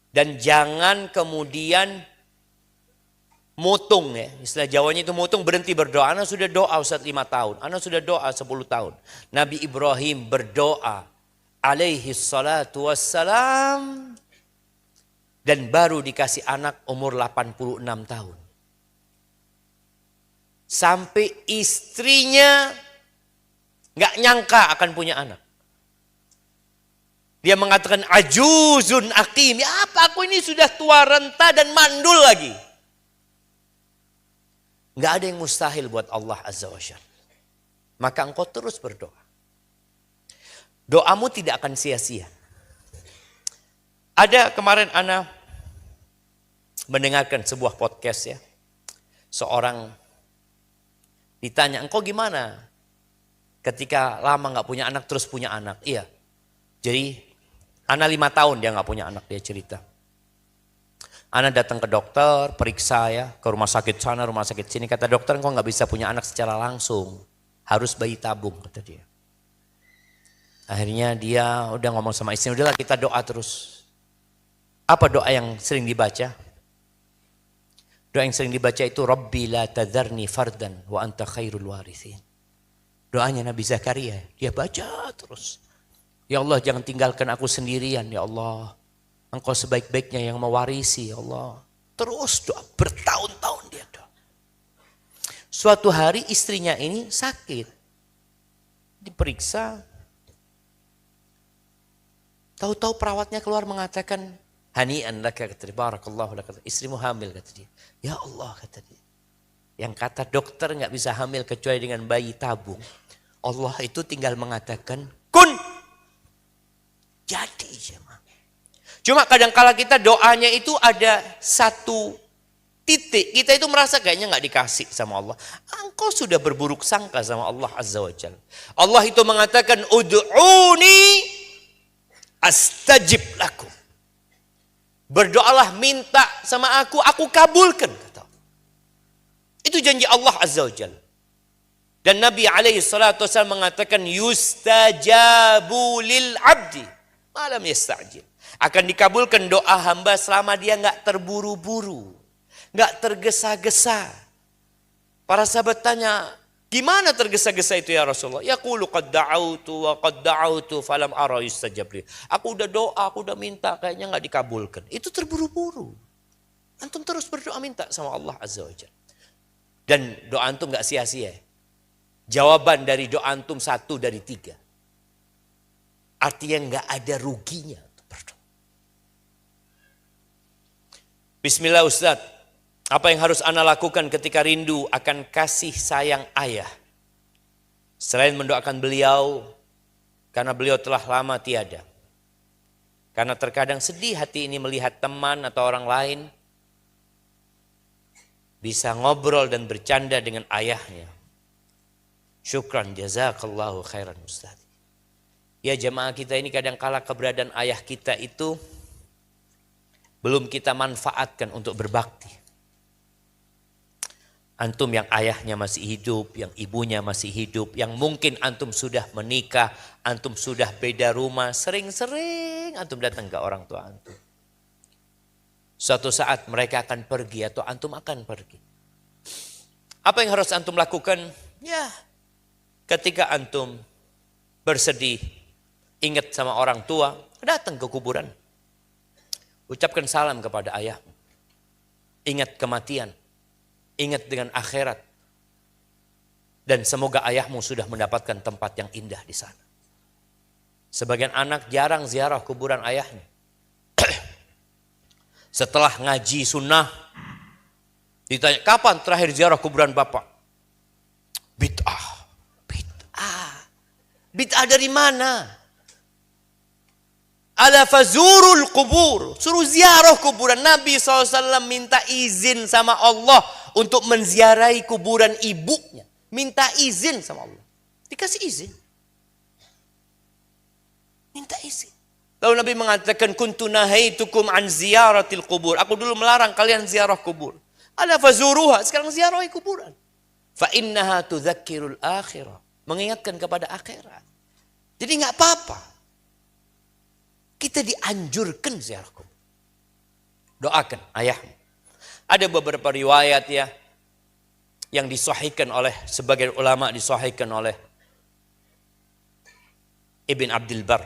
Dan jangan kemudian mutung ya. Istilah Jawanya itu mutung, berhenti berdoa. Anak sudah doa Ustaz 5 tahun. Anak sudah doa 10 tahun. Nabi Ibrahim berdoa alaihi salatu wassalam. Dan baru dikasih anak umur 86 tahun. Sampai istrinya gak nyangka akan punya anak. Dia mengatakan ajuzun akim. Ya apa aku ini sudah tua renta dan mandul lagi. Gak ada yang mustahil buat Allah Azza wa Jalla. Maka engkau terus berdoa. Doamu tidak akan sia-sia. Ada kemarin ana mendengarkan sebuah podcast ya. Seorang ditanya, engkau gimana ketika lama nggak punya anak terus punya anak. Iya. Jadi Ana 5 tahun dia nggak punya anak, dia cerita. Ana datang ke dokter, periksa ya, ke rumah sakit sana, rumah sakit sini. Kata dokter, engkau nggak bisa punya anak secara langsung. Harus bayi tabung, kata dia. Akhirnya dia udah ngomong sama istri, udahlah kita doa terus. Apa doa yang sering dibaca? Doa yang sering dibaca itu, Rabbi la tadharni fardan wa anta khairul warithin. Doanya Nabi Zakaria, dia baca terus. Ya Allah, jangan tinggalkan aku sendirian, ya Allah. Engkau sebaik-baiknya yang mewarisi, ya Allah. Terus doa, bertahun-tahun dia doa. Suatu hari istrinya ini sakit. Diperiksa. Tahu-tahu perawatnya keluar mengatakan, hani'an laka, kata dia, barakallahu laka, istrimu hamil, kata dia. Ya Allah, kata dia. Yang kata dokter nggak bisa hamil kecuali dengan bayi tabung. Allah itu tinggal mengatakan, kun. Jadi jemaah. Cuma kadang-kala kita doanya itu ada satu titik. Kita itu merasa kayaknya nggak dikasih sama Allah. Engkau sudah berburuk sangka sama Allah Azza wa Jalla. Allah itu mengatakan, ud'uni astajib lakum. Berdoalah, minta sama aku kabulkan. Kata. Itu janji Allah Azza wa Jalla. Dan Nabi SAW mengatakan, yustajabu lil abdi malam yasta'jil. Akan dikabulkan doa hamba selama dia nggak terburu-buru, nggak tergesa-gesa. Para sahabat tanya, gimana tergesa-gesa itu ya Rasulullah? Yaqulu qad da'autu wa qad da'autu falam ara yustajab li. Aku udah doa, aku udah minta, kayaknya nggak dikabulkan. Itu terburu-buru. Antum terus berdoa minta sama Allah Azza wa Jalla. Dan doa antum nggak sia-sia. Jawaban dari doa antum 1 dari 3. Artinya nggak ada ruginya. Bismillah Ustaz, apa yang harus ana lakukan ketika rindu akan kasih sayang ayah? Selain mendoakan beliau, karena beliau telah lama tiada. Karena terkadang sedih hati ini melihat teman atau orang lain bisa ngobrol dan bercanda dengan ayahnya. Syukran, jazakallahu khairan Ustaz. Ya jemaah kita ini kadang-kala keberadaan ayah kita itu belum kita manfaatkan untuk berbakti. Antum yang ayahnya masih hidup, yang ibunya masih hidup, yang mungkin antum sudah menikah, antum sudah beda rumah, sering-sering antum datang ke orang tua antum. Suatu saat mereka akan pergi atau antum akan pergi. Apa yang harus antum lakukan? Ya, ketika antum bersedih, ingat sama orang tua, datang ke kuburan. Ucapkan salam kepada ayahmu. Ingat kematian. Ingat dengan akhirat. Dan semoga ayahmu sudah mendapatkan tempat yang indah di sana. Sebagian anak jarang ziarah kuburan ayahnya. Setelah ngaji sunnah, ditanya, kapan terakhir ziarah kuburan bapak? Bid'ah. Bid'ah. Bid'ah dari mana? Ala fazurul kubur. Suruh ziarah kuburan. Nabi SAW minta izin sama Allah untuk menziarahi kuburan ibunya. Minta izin sama Allah. Dikasih izin. Minta izin. Lalu Nabi mengatakan, kuntu nahaitukum an ziyaratil kubur. Aku dulu melarang kalian ziarah kubur. Ala fazuruha. Sekarang ziarahi kuburan. Fa innaha tudzakkirul akhirah. Mengingatkan kepada akhirat. Jadi nggak apa-apa. Kita dianjurkan ziarah kubur. Doakan ayahmu. Ada beberapa riwayat ya yang disahihkan oleh sebagian ulama, disahihkan oleh Ibn Abdul Bar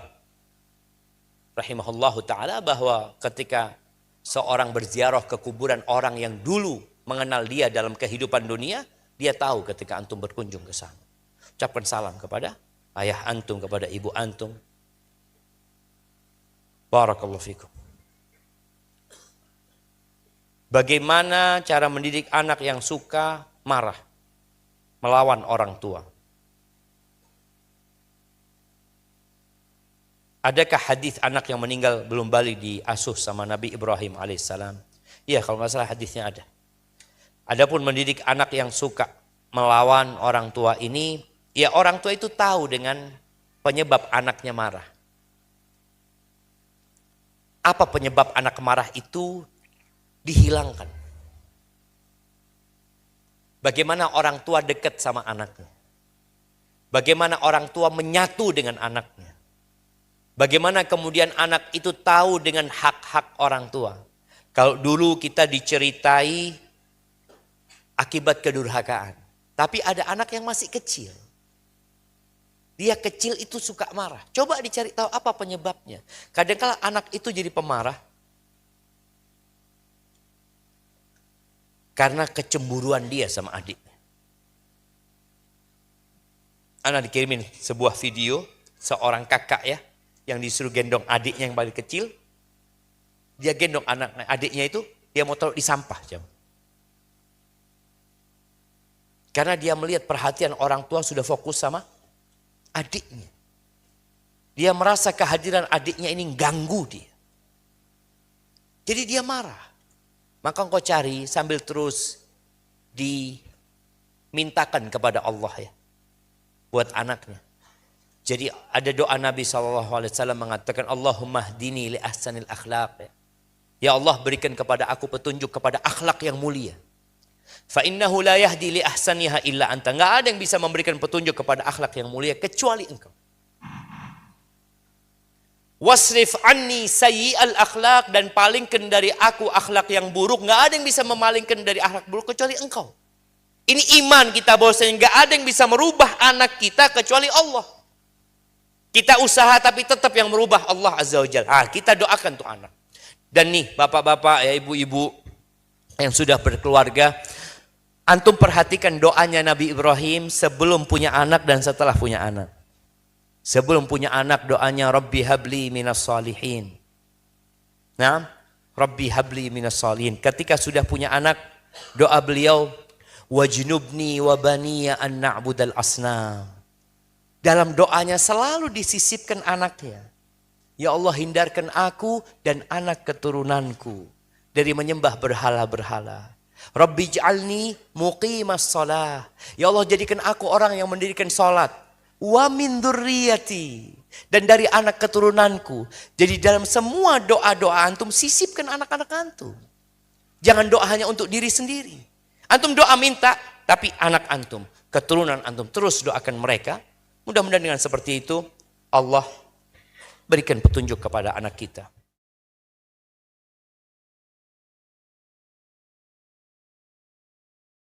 rahimahullahu taala, bahwa ketika seorang berziarah ke kuburan orang yang dulu mengenal dia dalam kehidupan dunia, dia tahu ketika antum berkunjung ke sana. Ucapkan salam kepada ayah antum, kepada ibu antum. Barakallahu fikum. Bagaimana cara mendidik anak yang suka marah, melawan orang tua? Adakah hadis anak yang meninggal belum balik diasuh sama Nabi Ibrahim alaihissalam? Iya, kalau nggak salah hadisnya ada. Adapun mendidik anak yang suka melawan orang tua ini Ya orang tua itu tahu dengan penyebab anaknya marah. Apa penyebab anak marah itu dihilangkan. Bagaimana orang tua dekat sama anaknya. Bagaimana orang tua menyatu dengan anaknya. Bagaimana kemudian anak itu tahu dengan hak-hak orang tua. Kalau dulu kita diceritai akibat kedurhakaan. Tapi ada anak yang masih kecil. Dia kecil itu suka marah. Coba dicari tahu apa penyebabnya. Kadang-kala anak itu jadi pemarah karena kecemburuan dia sama adiknya. Anak dikirimin sebuah video seorang kakak ya yang disuruh gendong adiknya yang paling kecil. Dia gendong adiknya itu, dia mau taruh di sampah. Karena dia melihat perhatian orang tua sudah fokus sama adiknya. Dia merasa kehadiran adiknya ini ganggu dia. Jadi dia marah. Maka engkau cari sambil terus dimintakan kepada Allah ya. Buat anaknya. Jadi ada doa Nabi SAW mengatakan Allahumma hdini li ahsanil akhlaq. Ya Allah berikan kepada aku petunjuk kepada akhlak yang mulia. Fa innahu la yahdi li ahsaniha illa anta. Enggak ada yang bisa memberikan petunjuk kepada akhlak yang mulia kecuali engkau. Wasrif anni sayyi'al akhlak, dan palingkan dari aku akhlak yang buruk. Enggak ada yang bisa memalingkan dari akhlak buruk kecuali engkau. Ini iman kita bahwasanya enggak ada yang bisa merubah anak kita kecuali Allah. Kita usaha tapi tetap yang merubah Allah Azza wa Jalla. Kita doakan tuh anak. Dan nih bapak-bapak ya ibu-ibu yang sudah berkeluarga, antum perhatikan doanya Nabi Ibrahim sebelum punya anak dan setelah punya anak. Sebelum punya anak doanya Rabbi habli minas salihin. Nah, Rabbi habli minas salihin. Ketika sudah punya anak, doa beliau wajnubni wa baniya an na'budal asnam. Dalam doanya selalu disisipkan anaknya. Ya Allah hindarkan aku dan anak keturunanku dari menyembah berhala-berhala. Rabbi ij'alni muqimas shalah. Ya Allah jadikan aku orang yang mendirikan salat. Wa min dzurriyyati, dan dari anak keturunanku. Jadi dalam semua doa-doa antum sisipkan anak-anak antum. Jangan doa hanya untuk diri sendiri. Antum doa minta, tapi anak antum, keturunan antum terus doakan mereka. Mudah-mudahan dengan seperti itu Allah berikan petunjuk kepada anak kita.